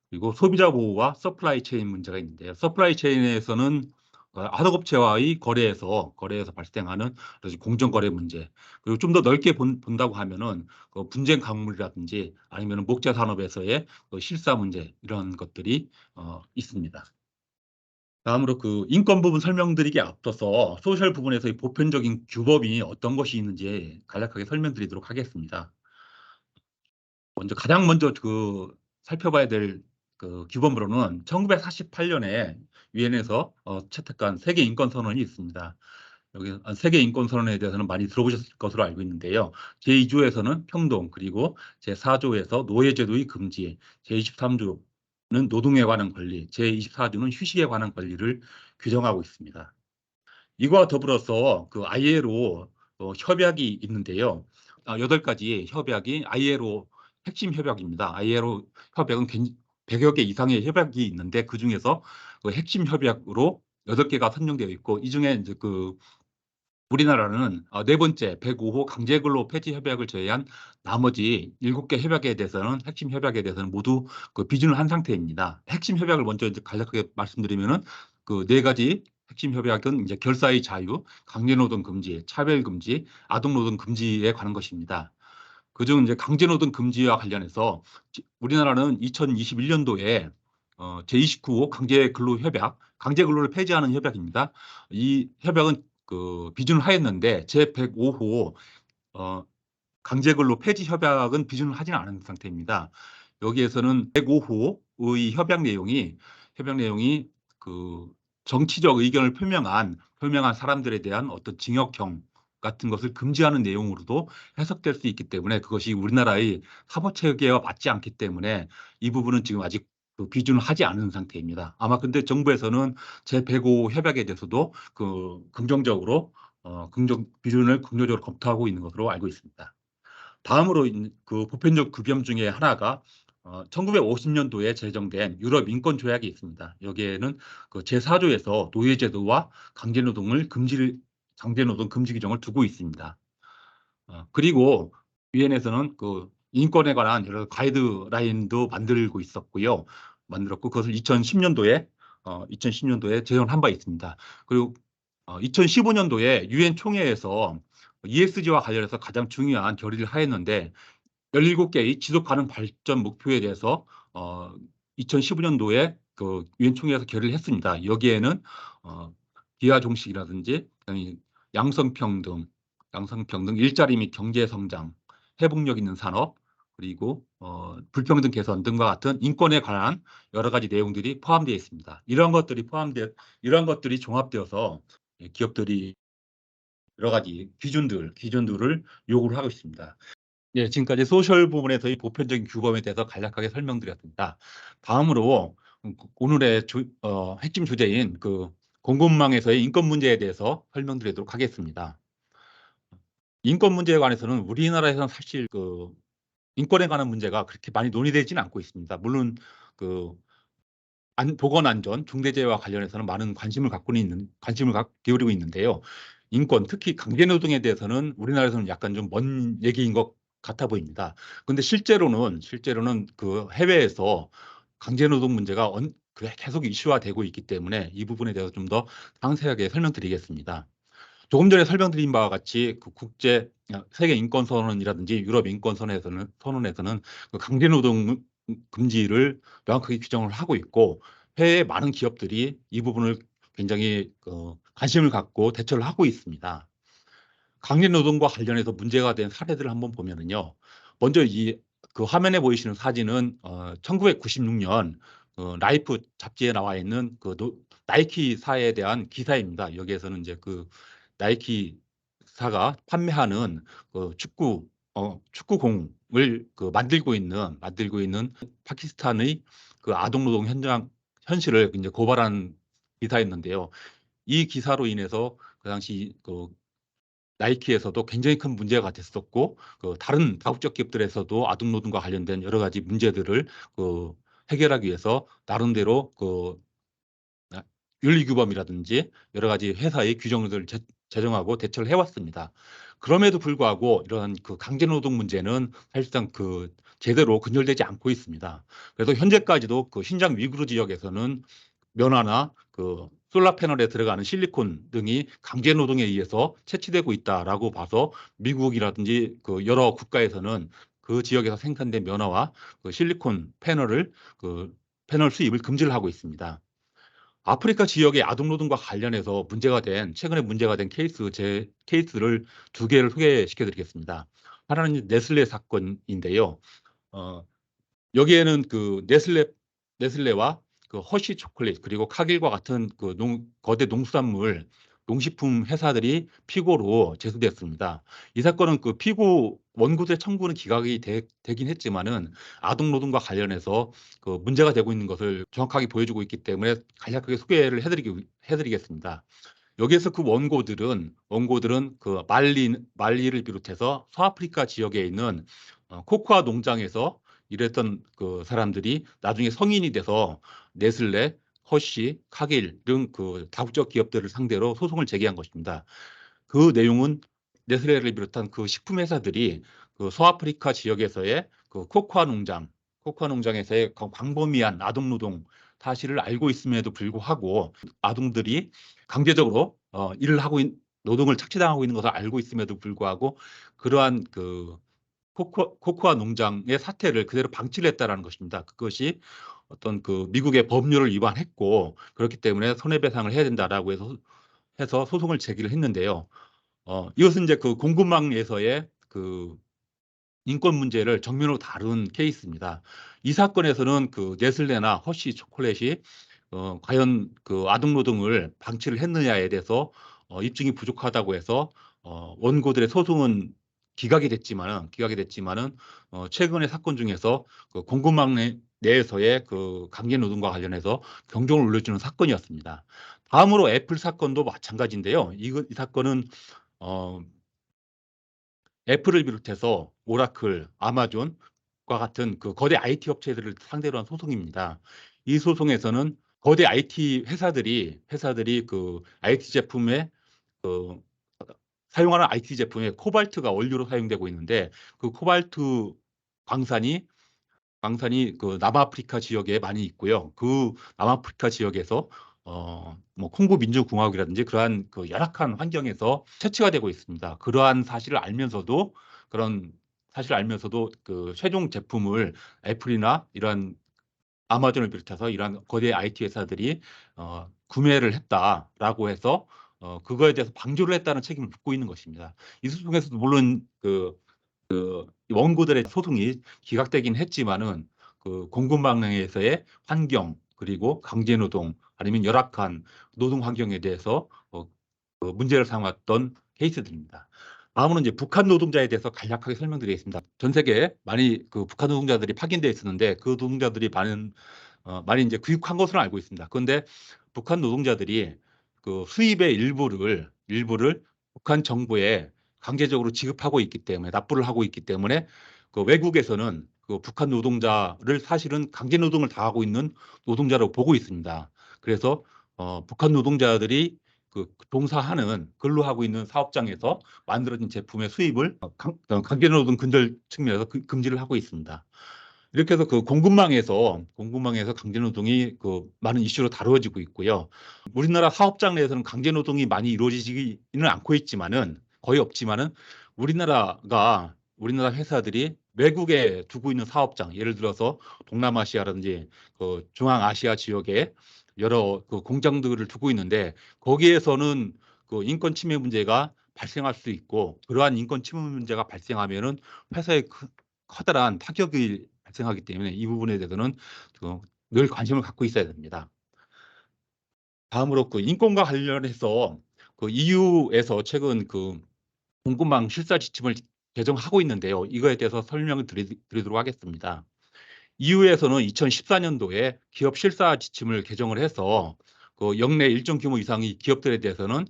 그리고 소비자 보호와 서플라이 체인 문제가 있는데요. 서플라이 체인에서는 하도업체와의 거래에서 발생하는 공정거래 문제, 그리고 좀 더 넓게 본다고 하면은 분쟁 강물이라든지 아니면 목재 산업에서의 실사 문제, 이런 것들이 있습니다. 다음으로 인권 부분 설명드리기 앞서서 소셜 부분에서의 보편적인 규범이 어떤 것이 있는지 간략하게 설명드리도록 하겠습니다. 가장 먼저 살펴봐야 될 규범으로는 1948년에 유엔에서 채택한 세계 인권 선언이 있습니다. 여기 세계 인권 선언에 대해서는 많이 들어보셨을 것으로 알고 있는데요. 제2조에서는 평등, 그리고 제4조에서 노예제도의 금지, 제23조는 노동에 관한 권리, 제24조는 휴식에 관한 권리를 규정하고 있습니다. 이와 더불어서 ILO 협약이 있는데요. 8가지 협약이 ILO 핵심 협약입니다. ILO 협약은 100여 개 이상의 협약이 있는데 그중에서 핵심 협약으로 8개가 선정되어 있고, 이 중에 이제 우리나라는 네 번째 105호 강제근로 폐지 협약을 제외한 나머지 7개 협약에 대해서는, 핵심 협약에 대해서는 모두 비준을 한 상태입니다. 핵심 협약을 먼저 이제 간략하게 말씀드리면은 4가지 핵심 협약은 이제 결사의 자유, 강제노동 금지, 차별 금지, 아동노동 금지에 관한 것입니다. 그중 이제 강제노동 금지와 관련해서 우리나라는 2021년도에 제29호 강제근로협약, 강제근로를 폐지하는 협약입니다. 이 협약은 비준을 하였는데 제105호 강제근로 폐지 협약은 비준을 하지는 않은 상태입니다. 여기에서는 105호의 협약 내용이 정치적 의견을 표명한 사람들에 대한 어떤 징역형 같은 것을 금지하는 내용으로도 해석될 수 있기 때문에, 그것이 우리나라의 사법체계와 맞지 않기 때문에 이 부분은 지금 아직 비준을 하지 않은 상태입니다. 아마 근데 정부에서는 제105 협약에 대해서도 긍정적으로 비준을 긍정적으로 검토하고 있는 것으로 알고 있습니다. 다음으로 보편적 규범 중에 하나가 1950년도에 제정된 유럽 인권 조약이 있습니다. 여기에는 제4조에서 노예제도와 강제노동 금지 규정을 두고 있습니다. 그리고 유엔에서는 인권에 관한 여러 가이드라인도 만들었고 그것을 2010년도에 제정한 바 있습니다. 그리고 2015년도에 유엔 총회에서 ESG와 관련해서 가장 중요한 결의를 하였는데, 17개의 지속 가능 발전 목표에 대해서 2015년도에 유엔 총회에서 결의를 했습니다. 여기에는 기하 종식이라든지 양성평등, 일자리 및 경제 성장, 회복력 있는 산업, 그리고 불평등 개선 등과 같은 인권에 관한 여러 가지 내용들이 포함되어 있습니다. 이런 것들이 종합되어서 기업들이 여러 가지 기준들을 요구를 하고 있습니다. 예, 지금까지 소셜 부분에서의 보편적인 규범에 대해서 간략하게 설명드렸습니다. 다음으로 오늘의 핵심 주제인 공급망에서의 인권 문제에 대해서 설명드리도록 하겠습니다. 인권 문제에 관해서는 우리나라에서는 사실 인권에 관한 문제가 그렇게 많이 논의되지는 않고 있습니다. 물론 보건안전, 중대재해와 관련해서는 많은 관심을 기울이고 있는데요. 인권, 특히 강제노동에 대해서는 우리나라에서는 약간 좀 먼 얘기인 것 같아 보입니다. 그런데 실제로는 해외에서 강제노동 문제가 계속 이슈화되고 있기 때문에 이 부분에 대해서 좀 더 상세하게 설명드리겠습니다. 조금 전에 설명드린 바와 같이 세계 인권 선언이라든지 유럽 인권 선언에서는 강제노동 금지를 명확하게 규정을 하고 있고, 해외의 많은 기업들이 이 부분을 굉장히 관심을 갖고 대처를 하고 있습니다. 강제노동과 관련해서 문제가 된 사례들을 한번 보면은요. 먼저 화면에 보이시는 사진은 1996년 라이프 잡지에 나와 있는 나이키사에 대한 기사입니다. 여기에서는 이제 나이키사가 판매하는 축구 축구공을 만들고 있는 파키스탄의 그 아동노동 현실을 이제 고발한 기사였는데요. 이 기사로 인해서 그 당시 나이키에서도 굉장히 큰 문제가 됐었고, 다른 다국적 기업들에서도 아동노동과 관련된 여러 가지 문제들을 해결하기 위해서 나름대로 윤리규범이라든지 여러 가지 회사의 규정들을 제정하고 대처를 해왔습니다. 그럼에도 불구하고 이러한 강제노동 문제는 사실상 제대로 근절되지 않고 있습니다. 그래서 현재까지도 신장 위구르 지역에서는 면화나 솔라 패널에 들어가는 실리콘 등이 강제 노동에 의해서 채취되고 있다라고 봐서 미국이라든지 여러 국가에서는 그 지역에서 생산된 면화와 실리콘 패널 수입을 금지를 하고 있습니다. 아프리카 지역의 아동노동과 관련해서 최근에 문제가 된 케이스를 두 개를 소개시켜 드리겠습니다. 하나는 네슬레 사건인데요. 여기에는 네슬레와 허쉬 초콜릿 그리고 카길과 같은 거대 농수산물 농식품 회사들이 피고로 제소됐습니다. 이 사건은 피고 원고들의 청구는 기각이 되긴 했지만은 아동노동과 관련해서 문제가 되고 있는 것을 정확하게 보여주고 있기 때문에 간략하게 소개를 해드리겠습니다. 여기에서 원고들은 말리를 비롯해서 서아프리카 지역에 있는 코코아 농장에서 일했던 사람들이 나중에 성인이 돼서 네슬레, 허쉬, 카길 등 다국적 기업들을 상대로 소송을 제기한 것입니다. 그 내용은 네슬레를 비롯한 식품 회사들이 서아프리카 지역에서의 코코아 농장에서의 광범위한 아동노동 사실을 알고 있음에도 불구하고 아동들이 강제적으로 노동을 착취당하고 있는 것을 알고 있음에도 불구하고 그러한 코코아 농장의 사태를 그대로 방치를 했다라는 것입니다. 그것이 어떤 미국의 법률을 위반했고 그렇기 때문에 손해배상을 해야 된다라고 해서 소송을 제기를 했는데요. 이것은 이제 공급망에서의 인권 문제를 정면으로 다룬 케이스입니다. 이 사건에서는 네슬레나 허쉬 초콜릿이 과연 아동노동을 방치를 했느냐에 대해서 입증이 부족하다고 해서 원고들의 소송은 기각이 됐지만은 최근의 사건 중에서 공급망 내에서의 강제노동과 관련해서 경종을 울려주는 사건이었습니다. 다음으로 애플 사건도 마찬가지인데요. 이 사건은 애플을 비롯해서 오라클, 아마존과 같은 거대 IT 업체들을 상대로 한 소송입니다. 이 소송에서는 거대 IT 회사들이 IT 제품에 사용하는 IT 제품에 코발트가 원료로 사용되고 있는데 코발트 광산이 남아프리카 지역에 많이 있고요. 남아프리카 지역에서 콩고 민주공화국이라든지 그러한 열악한 환경에서 채취가 되고 있습니다. 그러한 사실을 알면서도 최종 제품을 애플이나 이런 아마존을 비롯해서 이러한 거대 IT 회사들이 구매를 했다라고 해서 그거에 대해서 방조를 했다는 책임을 묻고 있는 것입니다. 이 소송에서도 물론 원고들의 소송이 기각되긴 했지만은 공급망에서의 환경 그리고 강제노동 아니면 열악한 노동 환경에 대해서 문제를 삼았던 케이스들입니다. 다음은 이제 북한 노동자에 대해서 간략하게 설명드리겠습니다. 전 세계에 많이 북한 노동자들이 파견되어 있었는데 그 노동자들이 많이 이제 귀국한 것으로 알고 있습니다. 그런데 북한 노동자들이 수입의 일부를 북한 정부에 강제적으로 지급하고 있기 때문에 납부를 하고 있기 때문에 외국에서는 북한 노동자를 사실은 강제 노동을 당하고 있는 노동자로 보고 있습니다. 그래서 북한 노동자들이 종사하는 근로하고 있는 사업장에서 만들어진 제품의 수입을 강제 노동 근절 측면에서 금지를 하고 있습니다. 이렇게 해서 공급망에서 강제 노동이 많은 이슈로 다루어지고 있고요. 우리나라 사업장 내에서는 강제 노동이 많이 이루어지지는 않고 있지만은 거의 없지만은 우리나라 회사들이 외국에 두고 있는 사업장, 예를 들어서 동남아시아라든지 중앙아시아 지역에 여러 공장들을 두고 있는데 거기에서는 인권 침해 문제가 발생할 수 있고 그러한 인권 침해 문제가 발생하면은 회사에 커다란 타격이 발생하기 때문에 이 부분에 대해서는 늘 관심을 갖고 있어야 됩니다. 다음으로 인권과 관련해서 EU에서 최근 공급망 실사 지침을 개정하고 있는데요. 이거에 대해서 설명을 드리도록 하겠습니다. EU에서는 2014년도에 기업 실사 지침을 개정을 해서 그 역내 일정 규모 이상의 기업들에 대해서는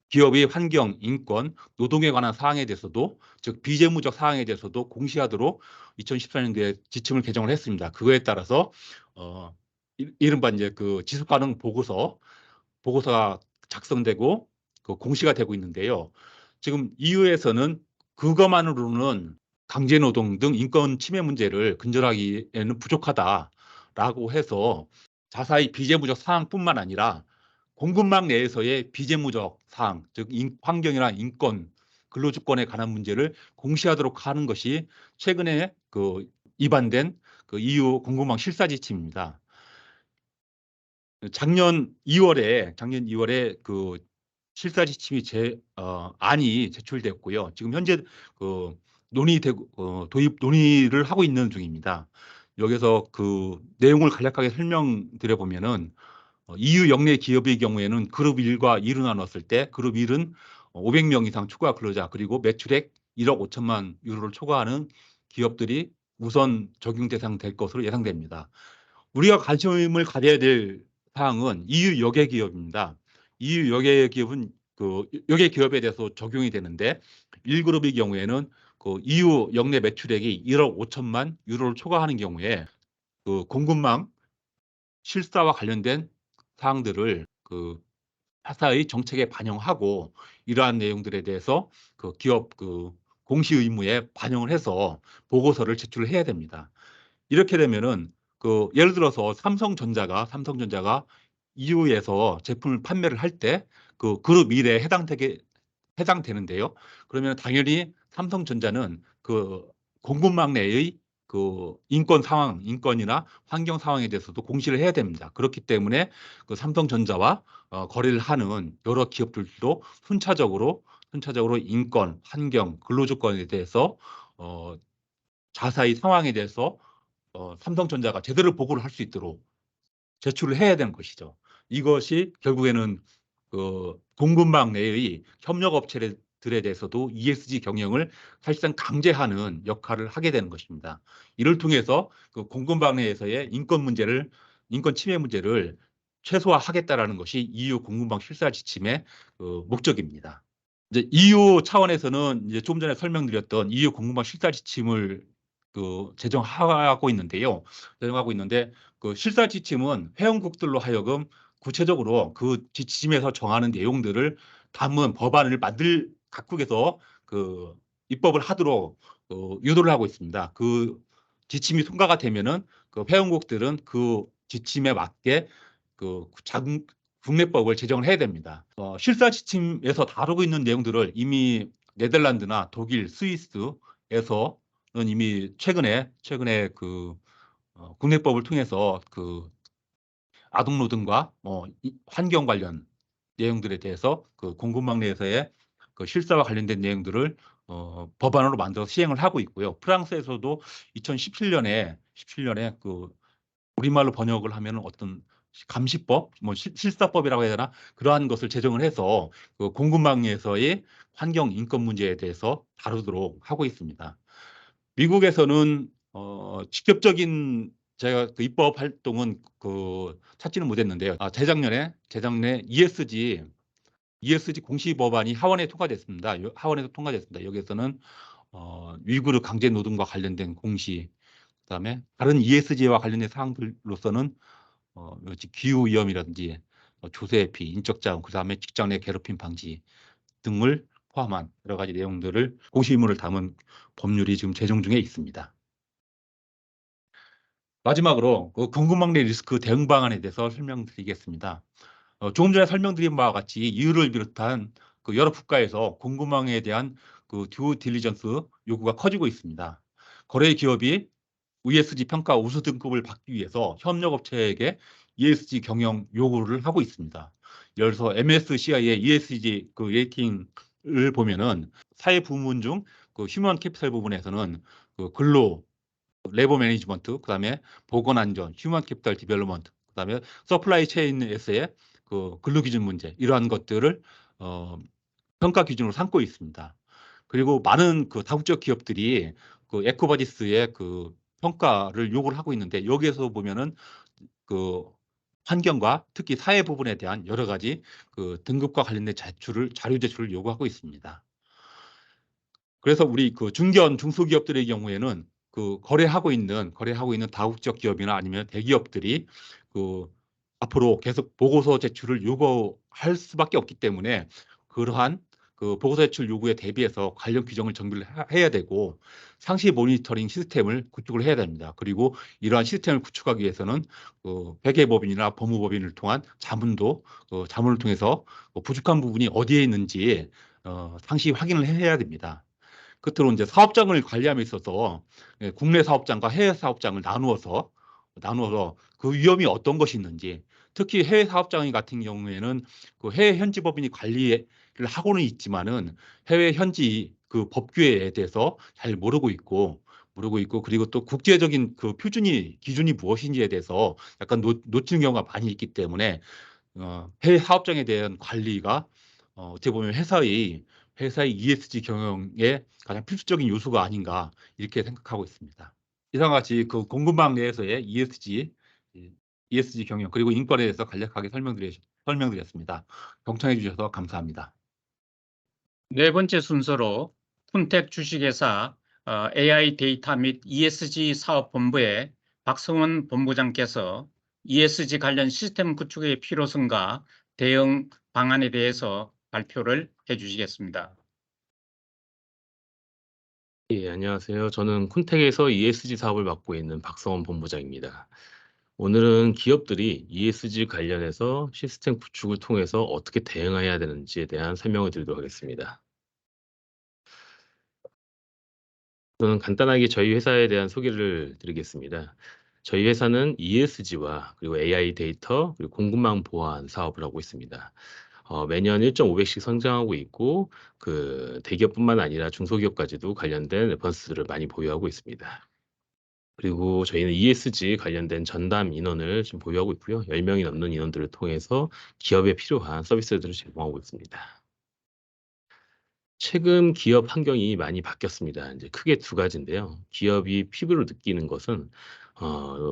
기업의 환경, 인권, 노동에 관한 사항에 대해서도, 즉 비재무적 사항에 대해서도 공시하도록 2014년도에 지침을 개정을 했습니다. 그거에 따라서 이른바 이제 그 지속 가능 보고서가 작성되고 그 공시가 되고 있는데요. 지금 EU에서는 그것만으로는 강제노동 등 인권 침해 문제를 근절하기에는 부족하다라고 해서 자사의 비재무적 사항뿐만 아니라 공급망 내에서의 비재무적 사항, 즉 환경이나 인권, 근로주권에 관한 문제를 공시하도록 하는 것이 최근에 그 입안된 그 EU 공급망 실사 지침입니다. 작년 2월에 그 실사 지침이 안이 제출됐고요. 지금 현재 그 도입 논의를 하고 있는 중입니다. 여기서 그 내용을 간략하게 설명드려 보면은 EU 역내 기업의 경우에는 그룹 1과 2로 나눴을 때 그룹 1은 500명 이상 추가 근로자 그리고 매출액 1억 5천만 유로를 초과하는 기업들이 우선 적용 대상 될 것으로 예상됩니다. 우리가 관심을 가져야 될 사항은 EU 역의 기업입니다. EU 역의 기업은 그 역의 기업에 대해서 적용이 되는데 1그룹의 경우에는 그 EU 역내 매출액이 1억 5천만 유로를 초과하는 경우에 그 공급망 실사와 관련된 사항들을 그 회사의 정책에 반영하고 이러한 내용들에 대해서 그 기업 그 공시 의무에 반영을 해서 보고서를 제출해야 됩니다. 이렇게 되면은 그 예를 들어서 삼성전자가 EU에서 제품을 판매를 할 때 그 그룹 1에 해당되는데요. 그러면 당연히 삼성전자는 그 공급망 내의 그 인권이나 환경 상황에 대해서도 공시를 해야 됩니다. 그렇기 때문에 그 삼성전자와 거래를 하는 여러 기업들도 순차적으로 인권, 환경, 근로조건에 대해서 자사의 상황에 대해서 삼성전자가 제대로 보고를 할 수 있도록 제출을 해야 되는 것이죠. 이것이 결국에는 그 공급망 내의 협력업체들에 대해서도 ESG 경영을 사실상 강제하는 역할을 하게 되는 것입니다. 이를 통해서 그 공급망 내에서의 인권 침해 문제를 최소화하겠다라는 것이 EU 공급망 실사 지침의 그 목적입니다. 이제 EU 차원에서는 이제 좀 전에 설명드렸던 EU 공급망 실사 지침을 그 제정하고 있는데 그 실사 지침은 회원국들로 하여금 구체적으로 그 지침에서 정하는 내용들을 담은 법안을 각국에서 그 입법을 하도록 유도를 하고 있습니다. 그 지침이 통과가 되면은 그 회원국들은 그 지침에 맞게 그 국내법을 제정을 해야 됩니다. 실사 지침에서 다루고 있는 내용들을 이미 네덜란드나 독일, 스위스에서는 이미 최근에 그 국내법을 통해서 그 아동노동과 환경 관련 내용들에 대해서 그 공급망 내에서의 그 실사와 관련된 내용들을 법안으로 만들어서 시행을 하고 있고요. 프랑스에서도 2017년에 그 우리말로 번역을 하면 어떤 감시법, 실사법이라고 해야 되나 그러한 것을 제정을 해서 그 공급망에서의 환경 인권 문제에 대해서 다루도록 하고 있습니다. 미국에서는 직접적인 제가 그 입법 활동은 그 찾지는 못했는데요. 재작년에 ESG 공시 법안이 하원에서 통과됐습니다. 여기에서는 위구르 강제 노동과 관련된 공시, 그다음에 다른 ESG와 관련된 사항들로서는 기후 위험이라든지 조세 피, 인적 자원, 그다음에 직장 내 괴롭힘 방지 등을 포함한 여러 가지 내용들을 공시 의무를 담은 법률이 지금 제정 중에 있습니다. 마지막으로 그 공급망 내 리스크 대응 방안에 대해서 설명드리겠습니다. 조금 전에 설명드린 바와 같이 EU를 비롯한 그 여러 국가에서 공급망에 대한 그 듀 딜리전스 요구가 커지고 있습니다. 거래 기업이 ESG 평가 우수 등급을 받기 위해서 협력업체에게 ESG 경영 요구를 하고 있습니다. 예를 들어서 MSCI의 ESG 그 레이팅을 보면은 사회 부문 중 그 휴먼 캐피탈 부분에서는 그 레버 매니지먼트, 그다음에 보건 안전, 휴먼 캐피탈 디벨롭먼트, 그다음에 서플라이 체인에서의 그 근로 기준 문제 이러한 것들을 평가 기준으로 삼고 있습니다. 그리고 많은 그 다국적 기업들이 그 에코바디스의 그 평가를 요구를 하고 있는데 여기에서 보면은 그 환경과 특히 사회 부분에 대한 여러 가지 그 등급과 관련된 자료 제출을 요구하고 있습니다. 그래서 우리 그 중소기업들의 경우에는 그 거래하고 있는 다국적 기업이나 아니면 대기업들이 그 앞으로 계속 보고서 제출을 요구할 수밖에 없기 때문에 그러한 그 보고서 제출 요구에 대비해서 관련 규정을 정비를 해야 되고 상시 모니터링 시스템을 구축을 해야 됩니다. 그리고 이러한 시스템을 구축하기 위해서는 그 회계법인이나 법무법인을 통한 자문도 자문을 통해서 부족한 부분이 어디에 있는지 상시 확인을 해야 됩니다. 끝으로 이제 사업장을 관리함에 있어서 국내 사업장과 해외 사업장을 나누어서 그 위험이 어떤 것이 있는지, 특히 해외 사업장 같은 경우에는 그 해외 현지 법인이 관리를 하고는 있지만은 해외 현지 그 법규에 대해서 잘 모르고 있고 그리고 또 국제적인 그 기준이 무엇인지에 대해서 약간 놓치는 경우가 많이 있기 때문에 해외 사업장에 대한 관리가 어떻게 보면 회사의 ESG 경영의 가장 필수적인 요소가 아닌가 이렇게 생각하고 있습니다. 이상과 같이 그 공급망 내에서의 ESG 경영 그리고 인권에 대해서 간략하게 설명드렸습니다. 경청해 주셔서 감사합니다. 네 번째 순서로 쿤텍 주식회사 AI 데이터 및 ESG 사업본부의 박성원 본부장께서 ESG 관련 시스템 구축의 필요성과 대응 방안에 대해서 발표를 해주시겠습니다. 예, 안녕하세요. 저는 쿤텍에서 ESG 사업을 맡고 있는 박성원 본부장입니다. 오늘은 기업들이 ESG 관련해서 시스템 구축을 통해서 어떻게 대응해야 되는지에 대한 설명을 드리도록 하겠습니다. 저는 간단하게 저희 회사에 대한 소개를 드리겠습니다. 저희 회사는 ESG와 그리고 AI 데이터 그리고 공급망 보안 사업을 하고 있습니다. 매년 1.5배씩 성장하고 있고 그 대기업뿐만 아니라 중소기업까지도 관련된 레퍼런스들을 많이 보유하고 있습니다. 그리고 저희는 ESG 관련된 전담 인원을 지금 보유하고 있고요. 10명이 넘는 인원들을 통해서 기업에 필요한 서비스들을 제공하고 있습니다. 최근 기업 환경이 많이 바뀌었습니다. 이제 크게 두 가지인데요. 기업이 피부로 느끼는 것은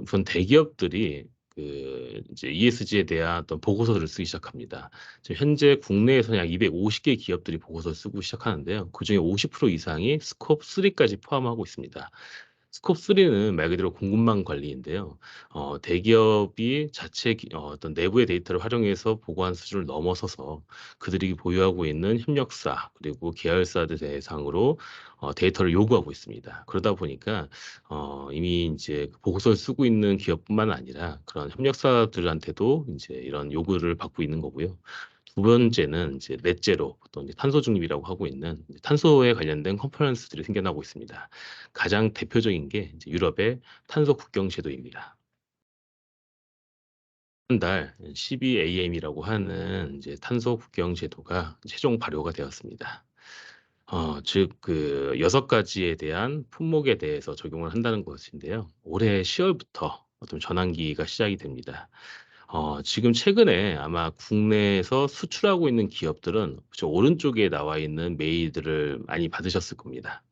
우선 대기업들이 그 이제 ESG에 대한 어떤 보고서들을 쓰기 시작합니다. 지금 현재 국내에서 약 250개 기업들이 보고서를 쓰고 시작하는데요. 그중에 50% 이상이 스콥 3까지 포함하고 있습니다. 스콥 3는 말 그대로 공급망 관리인데요. 대기업이 자체 어떤 내부의 데이터를 활용해서 보고한 수준을 넘어서서 그들이 보유하고 있는 협력사 그리고 계열사들 대상으로 데이터를 요구하고 있습니다. 그러다 보니까 이미 이제 보고서를 쓰고 있는 기업뿐만 아니라 그런 협력사들한테도 이제 이런 요구를 받고 있는 거고요. 두 번째는 이제 넷제로, 또 이제 탄소 중립이라고 하고 있는 탄소에 관련된 컨퍼런스들이 생겨나고 있습니다. 가장 대표적인 게 이제 유럽의 탄소 국경 제도입니다. 달 12AM이라고 하는 이제 탄소 국경 제도가 최종 발효가 되었습니다. 즉 그 6가지에 대한 품목에 대해서 적용을 한다는 것인데요. 올해 10월부터 어떤 전환기가 시작이 됩니다. 지금 최근에 아마 국내에서 수출하고 있는 기업들은 저 오른쪽에 나와 있는 메일들을 많이 받으셨을 겁니다.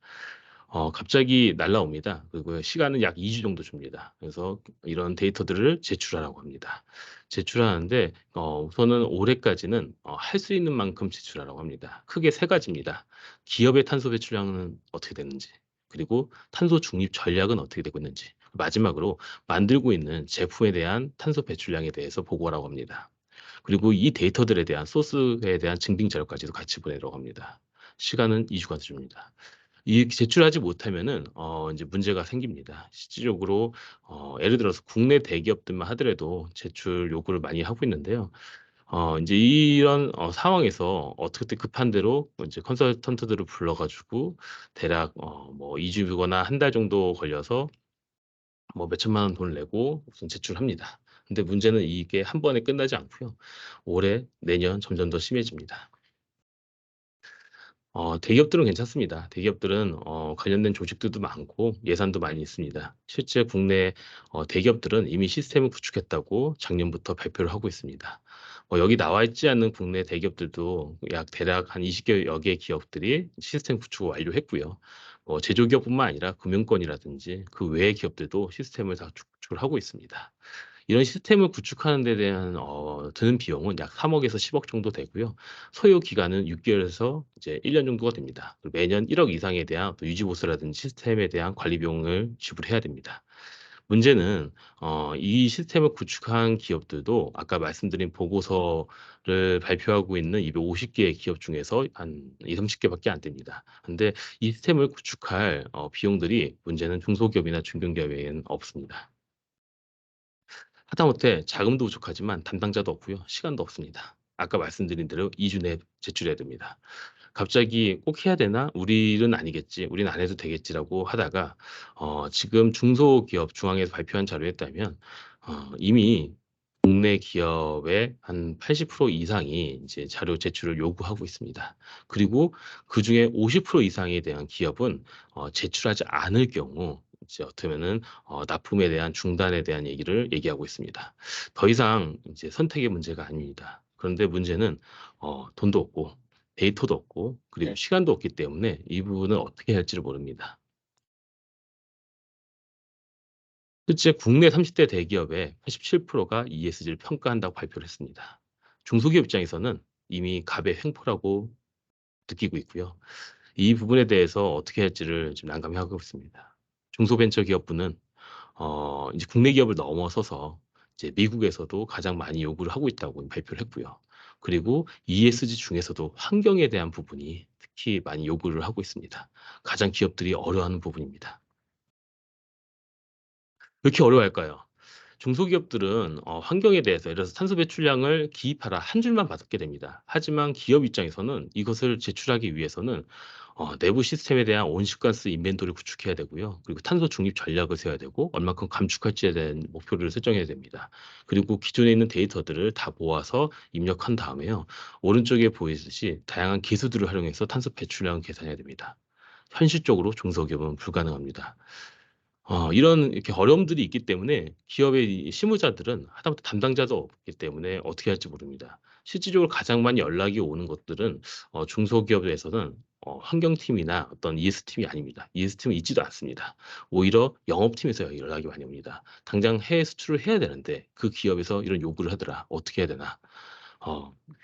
갑자기 날라옵니다. 그리고 시간은 약 2주 정도 줍니다. 그래서 이런 데이터들을 제출하라고 합니다. 제출하는데 우선은 올해까지는 할 수 있는 만큼 제출하라고 합니다. 크게 3가지입니다. 기업의 탄소 배출량은 어떻게 되는지, 그리고 탄소 중립 전략은 어떻게 되고 있는지, 마지막으로 만들고 있는 제품에 대한 탄소 배출량에 대해서 보고하라고 합니다. 그리고 이 데이터들에 대한 소스에 대한 증빙 자료까지도 같이 보내라고 합니다. 시간은 2주간 줍니다. 이 제출하지 못하면은 이제 문제가 생깁니다. 실질적으로 예를 들어서 국내 대기업들만 하더라도 제출 요구를 많이 하고 있는데요. 이제 이런 상황에서 어떻게 급한 대로 이제 컨설턴트들을 불러가지고 대략 뭐 2주거나 한 달 정도 걸려서 뭐 몇천만 원 돈을 내고 우선 제출합니다. 근데 문제는 이게 한 번에 끝나지 않고요. 올해, 내년 점점 더 심해집니다. 대기업들은 괜찮습니다. 대기업들은 관련된 조직들도 많고 예산도 많이 있습니다. 실제 국내 대기업들은 이미 시스템을 구축했다고 작년부터 발표를 하고 있습니다. 여기 나와 있지 않는 국내 대기업들도 대략 한 20개여 개 기업들이 시스템 구축을 완료했고요. 제조기업뿐만 아니라 금융권이라든지 그 외의 기업들도 시스템을 다 구축을 하고 있습니다. 이런 시스템을 구축하는 데 대한 드는 비용은 약 3억에서 10억 정도 되고요. 소요 기간은 6개월에서 이제 1년 정도가 됩니다. 매년 1억 이상에 대한 유지 보수라든지 시스템에 대한 관리 비용을 지불해야 됩니다. 문제는 이 시스템을 구축한 기업들도 아까 말씀드린 보고서를 발표하고 있는 250개의 기업 중에서 한 20-30개밖에 안 됩니다. 근데 이 시스템을 구축할 비용들이 문제는 중소기업이나 중견기업에는 없습니다. 하다못해 자금도 부족하지만 담당자도 없고요. 시간도 없습니다. 아까 말씀드린 대로 2주 내에 제출해야 됩니다. 갑자기 꼭 해야 되나? 우리는 아니겠지. 우리는 안 해도 되겠지라고 하다가 지금 중소기업 중앙에서 발표한 자료에 따르면 이미 국내 기업의 한 80% 이상이 이제 자료 제출을 요구하고 있습니다. 그리고 그중에 50% 이상에 대한 기업은 제출하지 않을 경우 이제 어떻게 보면은 납품에 대한 중단에 대한 얘기를 얘기하고 있습니다. 더 이상 이제 선택의 문제가 아닙니다. 그런데 문제는 돈도 없고 데이터도 없고 그리고 시간도 없기 때문에 이 부분은 어떻게 할지를 모릅니다. 실제 국내 30대 대기업의 87%가 ESG를 평가한다고 발표를 했습니다. 중소기업 입장에서는 이미 갑의 횡포라고 느끼고 있고요. 이 부분에 대해서 어떻게 할지를 지금 난감해하고 있습니다. 중소벤처기업부는 이제 국내 기업을 넘어서서 이제 미국에서도 가장 많이 요구를 하고 있다고 발표를 했고요. 그리고 ESG 중에서도 환경에 대한 부분이 특히 많이 요구를 하고 있습니다. 가장 기업들이 어려워하는 부분입니다. 왜 이렇게 어려워할까요? 중소기업들은 환경에 대해서 예를 들어서 탄소 배출량을 기입하라 한 줄만 받게 됩니다. 하지만 기업 입장에서는 이것을 제출하기 위해서는 내부 시스템에 대한 온실가스 인벤토리를 구축해야 되고요. 그리고 탄소 중립 전략을 세워야 되고 얼마큼 감축할지에 대한 목표를 설정해야 됩니다. 그리고 기존에 있는 데이터들을 다 모아서 입력한 다음에요. 오른쪽에 보이듯이 다양한 기술들을 활용해서 탄소 배출량을 계산해야 됩니다. 현실적으로 중소기업은 불가능합니다. 이런 이렇게 어려움들이 있기 때문에 기업의 이 실무자들은 하다못해 담당자도 없기 때문에 어떻게 할지 모릅니다. 실질적으로 가장 많이 연락이 오는 것들은 중소기업에서는 환경팀이나 어떤 ES팀이 아닙니다. ES팀은 있지도 않습니다. 오히려 영업팀에서 연락이 많이 옵니다. 당장 해외 수출을 해야 되는데 그 기업에서 이런 요구를 하더라. 어떻게 해야 되나?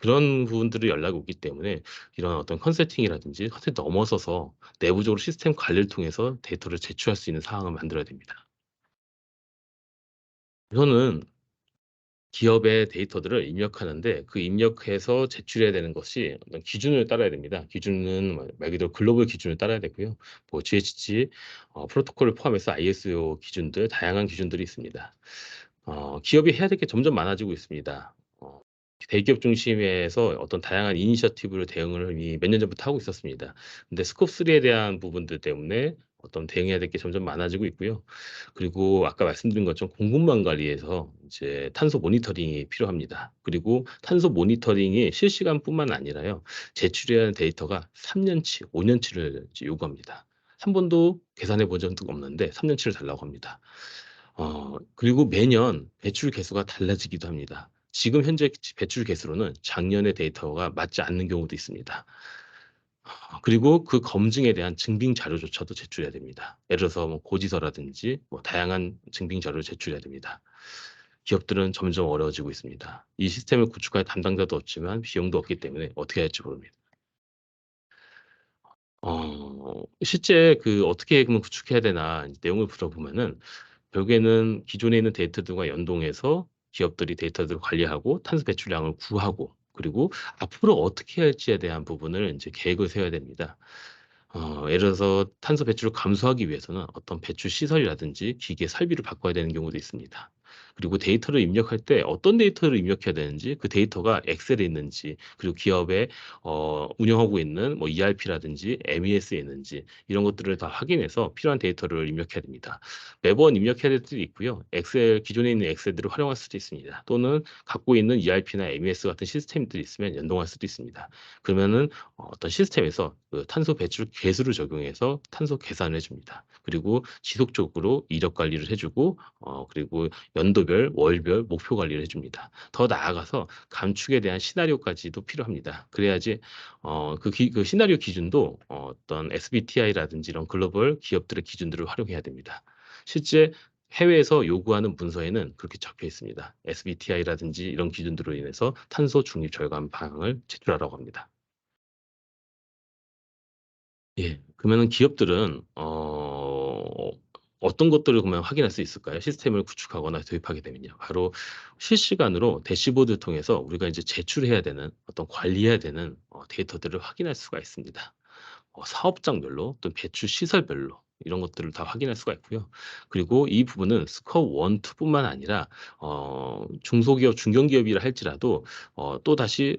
그런 부분들이 연락이 오기 때문에 이런 어떤 컨설팅이라든지 컨설팅 넘어서서 내부적으로 시스템 관리를 통해서 데이터를 제출할 수 있는 상황을 만들어야 됩니다. 우선은 기업의 데이터들을 입력하는데 그 입력해서 제출해야 되는 것이 어떤 기준을 따라야 됩니다. 기준은 말 그대로 글로벌 기준을 따라야 되고요. 뭐 GHG 프로토콜을 포함해서 ISO 기준들 다양한 기준들이 있습니다. 기업이 해야 될 게 점점 많아지고 있습니다. 대기업 중심에서 어떤 다양한 이니셔티브를 대응을 이미 몇 년 전부터 하고 있었습니다. 근데 스콥 3에 대한 부분들 때문에 어떤 대응해야 될 게 점점 많아지고 있고요. 그리고 아까 말씀드린 것처럼 공급망 관리에서 이제 탄소 모니터링이 필요합니다. 그리고 탄소 모니터링이 실시간뿐만 아니라요. 제출해야 하는 데이터가 3년치, 5년치를 요구합니다. 한 번도 계산해 본 적도 없는데 3년치를 달라고 합니다. 그리고 매년 배출 개수가 달라지기도 합니다. 지금 현재 배출 개수로는 작년의 데이터가 맞지 않는 경우도 있습니다. 그리고 그 검증에 대한 증빙 자료조차도 제출해야 됩니다. 예를 들어서 뭐 고지서라든지 뭐 다양한 증빙 자료를 제출해야 됩니다. 기업들은 점점 어려워지고 있습니다. 이 시스템을 구축할 담당자도 없지만 비용도 없기 때문에 어떻게 할지 모릅니다. 실제 그 어떻게 그러면 구축해야 되나 내용을 들어보면은 결국에는 기존에 있는 데이터들과 연동해서 기업들이 데이터들을 관리하고 탄소 배출량을 구하고 그리고 앞으로 어떻게 할지에 대한 부분을 이제 계획을 세워야 됩니다. 예를 들어서 탄소 배출을 감소하기 위해서는 어떤 배출 시설이라든지 기계 설비를 바꿔야 되는 경우도 있습니다. 그리고 데이터를 입력할 때 어떤 데이터를 입력해야 되는지 그 데이터가 엑셀에 있는지 그리고 기업에 운영하고 있는 뭐 ERP라든지 MES에 있는지 이런 것들을 다 확인해서 필요한 데이터를 입력해야 됩니다. 매번 입력해야 될 수도 있고요. 엑셀 기존에 있는 엑셀들을 활용할 수도 있습니다. 또는 갖고 있는 ERP나 MES 같은 시스템들이 있으면 연동할 수도 있습니다. 그러면은 어떤 시스템에서 그 탄소 배출 계수를 적용해서 탄소 계산을 해줍니다. 그리고 지속적으로 이력 관리를 해주고 그리고 연도 달별, 월별 목표 관리를 해줍니다. 더 나아가서 감축에 대한 시나리오까지도 필요합니다. 그래야지 그 시나리오 기준도 어떤 SBTI라든지 이런 글로벌 기업들의 기준들을 활용해야 됩니다. 실제 해외에서 요구하는 문서에는 그렇게 적혀 있습니다. SBTI라든지 이런 기준들로 인해서 탄소 중립 절감 방향을 제출하라고 합니다. 예, 그러면은 기업들은 어떤 것들을 그러면 확인할 수 있을까요? 시스템을 구축하거나 도입하게 되면요. 바로 실시간으로 대시보드를 통해서 우리가 이제 제출해야 되는 어떤 관리해야 되는 데이터들을 확인할 수가 있습니다. 사업장별로 또 배출 시설별로 이런 것들을 다 확인할 수가 있고요. 그리고 이 부분은 스코어 1, 2뿐만 아니라 중소기업, 중견기업이라 할지라도 또다시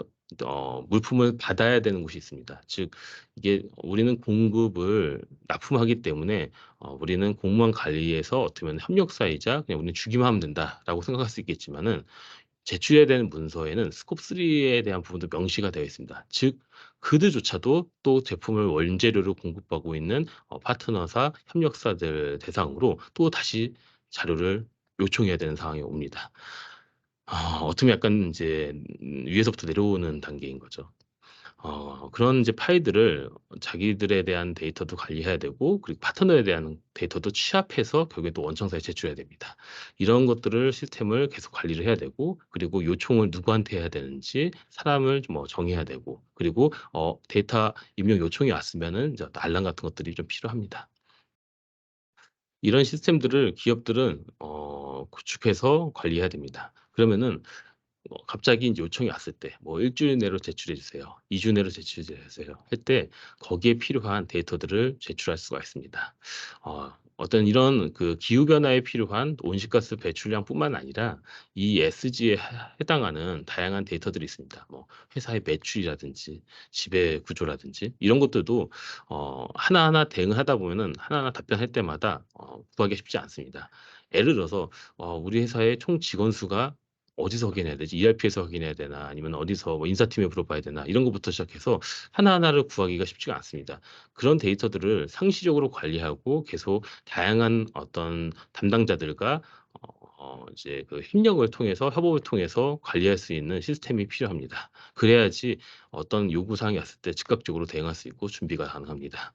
물품을 받아야 되는 곳이 있습니다. 즉 이게 우리는 공급을 납품하기 때문에 우리는 공무원 관리에서 어떻게 보면 협력사이자 그냥 우리는 주기만 하면 된다라고 생각할 수 있겠지만은 제출해야 되는 문서에는 스콥 3에 대한 부분도 명시가 되어 있습니다. 즉 그들조차도 또 제품을 원재료로 공급하고 있는 파트너사, 협력사들 대상으로 또 다시 자료를 요청해야 되는 상황이 옵니다. 어떻게 보면 약간 이제 위에서부터 내려오는 단계인 거죠. 그런 이제 파일들을 자기들에 대한 데이터도 관리해야 되고 그리고 파트너에 대한 데이터도 취합해서 결국에 또 원청사에 제출해야 됩니다. 이런 것들을 시스템을 계속 관리를 해야 되고 그리고 요청을 누구한테 해야 되는지 사람을 좀 정해야 되고 그리고 데이터 입력 요청이 왔으면은 이제 알람 같은 것들이 좀 필요합니다. 이런 시스템들을 기업들은 구축해서 관리해야 됩니다. 그러면은 갑자기 이제 요청이 왔을 때 일주일 내로 제출해 주세요. 2주 내로 제출해 주세요. 할 때 거기에 필요한 데이터들을 제출할 수가 있습니다. 어떤 이런 그 기후 변화에 필요한 온실가스 배출량뿐만 아니라 이 SG에 해당하는 다양한 데이터들이 있습니다. 회사의 매출이라든지 지배 구조라든지 이런 것들도 하나하나 대응하다 보면은 하나하나 답변할 때마다 구하기 쉽지 않습니다. 예를 들어서 우리 회사의 총 직원 수가 어디서 확인해야 되지? ERP에서 확인해야 되나? 아니면 어디서 인사팀에 물어봐야 되나? 이런 것부터 시작해서 하나하나를 구하기가 쉽지가 않습니다. 그런 데이터들을 상시적으로 관리하고 계속 다양한 어떤 담당자들과 이제 그 협력을 통해서 협업을 통해서 관리할 수 있는 시스템이 필요합니다. 그래야지 어떤 요구사항이 왔을 때 즉각적으로 대응할 수 있고 준비가 가능합니다.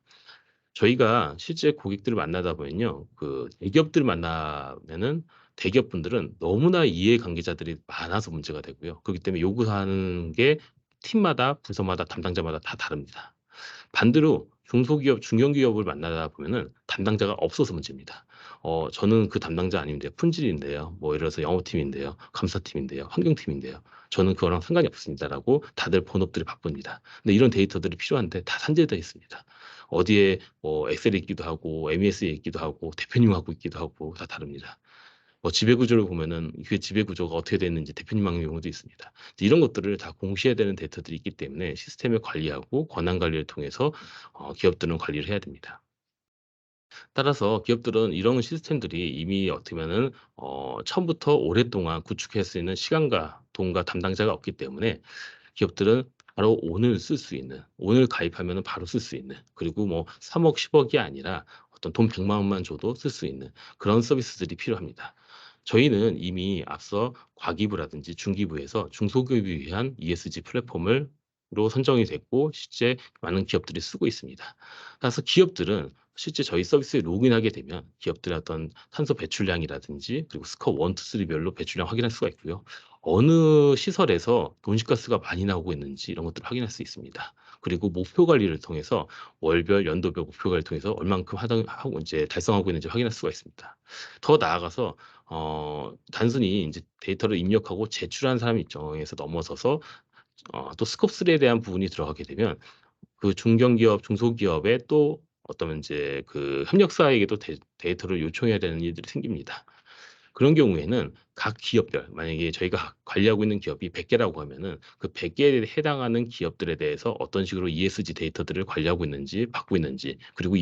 저희가 실제 고객들을 만나다 보면요. 그 대기업들을 만나면은 대기업분들은 너무나 이해관계자들이 많아서 문제가 되고요. 그렇기 때문에 요구하는 게 팀마다 부서마다 담당자마다 다 다릅니다. 반대로 중소기업, 중견기업을 만나다 보면은 담당자가 없어서 문제입니다. 저는 그 담당자 아닌데요. 품질인데요. 예를 들어서 영업팀인데요. 감사팀인데요. 환경팀인데요. 저는 그거랑 상관이 없습니다라고 다들 본업들이 바쁩니다. 근데 이런 데이터들이 필요한데 다 산재되어 있습니다. 어디에 엑셀에 있기도 하고 MES에 있기도 하고 대표님하고 있기도 하고 다 다릅니다. 지배 구조를 보면은 그 지배 구조가 어떻게 됐는지 대표님하는 경우도 있습니다. 이런 것들을 다 공시해야 되는 데이터들이 있기 때문에 시스템을 관리하고 권한 관리를 통해서 기업들은 관리를 해야 됩니다. 따라서 기업들은 이런 시스템들이 이미 어떻게 보면은 처음부터 오랫동안 구축할 수 있는 시간과 돈과 담당자가 없기 때문에 기업들은 바로 오늘 쓸 수 있는, 오늘 가입하면은 바로 쓸 수 있는, 그리고 3억, 10억이 아니라 어떤 돈 100만 원만 줘도 쓸 수 있는 그런 서비스들이 필요합니다. 저희는 이미 앞서 과기부라든지 중기부에서 중소기업을 위한 ESG 플랫폼으로 선정이 됐고 실제 많은 기업들이 쓰고 있습니다. 그래서 기업들은 실제 저희 서비스에 로그인하게 되면 기업들의 어떤 탄소 배출량이라든지 그리고 스코어 1, 2, 3별로 배출량 확인할 수가 있고요. 어느 시설에서 온실가스가 많이 나오고 있는지 이런 것들을 확인할 수 있습니다. 그리고 목표 관리를 통해서 월별, 연도별 목표 관리를 통해서 얼만큼 하고 이제 달성하고 있는지 확인할 수가 있습니다. 더 나아가서 단순히 이제 데이터를 입력하고 제출한 사람 입장에서 넘어서서 또 스콥 3에 대한 부분이 들어가게 되면 그 중견기업, 중소기업에 또 어떤 이제 그 협력사에게도 데이터를 요청해야 되는 일들이 생깁니다. 그런 경우에는 각 기업별, 만약에 저희가 관리하고 있는 기업이 100개라고 하면은 그 100개에 해당하는 기업들에 대해서 어떤 식으로 ESG 데이터들을 관리하고 있는지, 받고 있는지, 그리고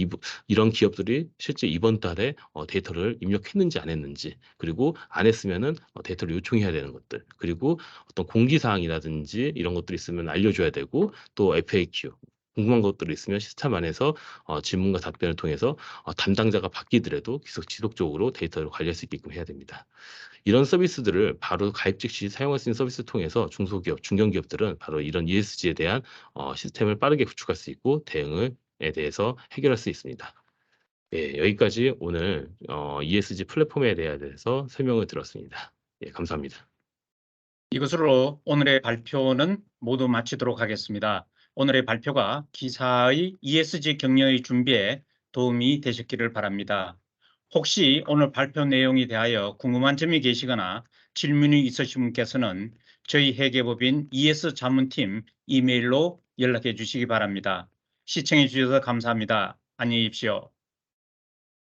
이런 기업들이 실제 이번 달에 데이터를 입력했는지 안 했는지, 그리고 안 했으면은 데이터를 요청해야 되는 것들, 그리고 어떤 공지사항이라든지 이런 것들이 있으면 알려줘야 되고, 또 FAQ, 궁금한 것들이 있으면 시스템 안에서 질문과 답변을 통해서 담당자가 바뀌더라도 지속적으로 데이터를 관리할 수 있게끔 해야 됩니다. 이런 서비스들을 바로 가입 즉시 사용할 수 있는 서비스를 통해서 중소기업, 중견기업들은 바로 이런 ESG에 대한 시스템을 빠르게 구축할 수 있고 대응에 대해서 해결할 수 있습니다. 예, 여기까지 오늘 ESG 플랫폼에 대해서 설명을 드렸습니다. 예, 감사합니다. 이것으로 오늘의 발표는 모두 마치도록 하겠습니다. 오늘의 발표가 기사의 ESG 경영의 준비에 도움이 되셨기를 바랍니다. 혹시 오늘 발표 내용에 대하여 궁금한 점이 계시거나 질문이 있으신 분께서는 저희 회계법인 ES 자문팀 이메일로 연락해 주시기 바랍니다. 시청해 주셔서 감사합니다. 안녕히 계십시오.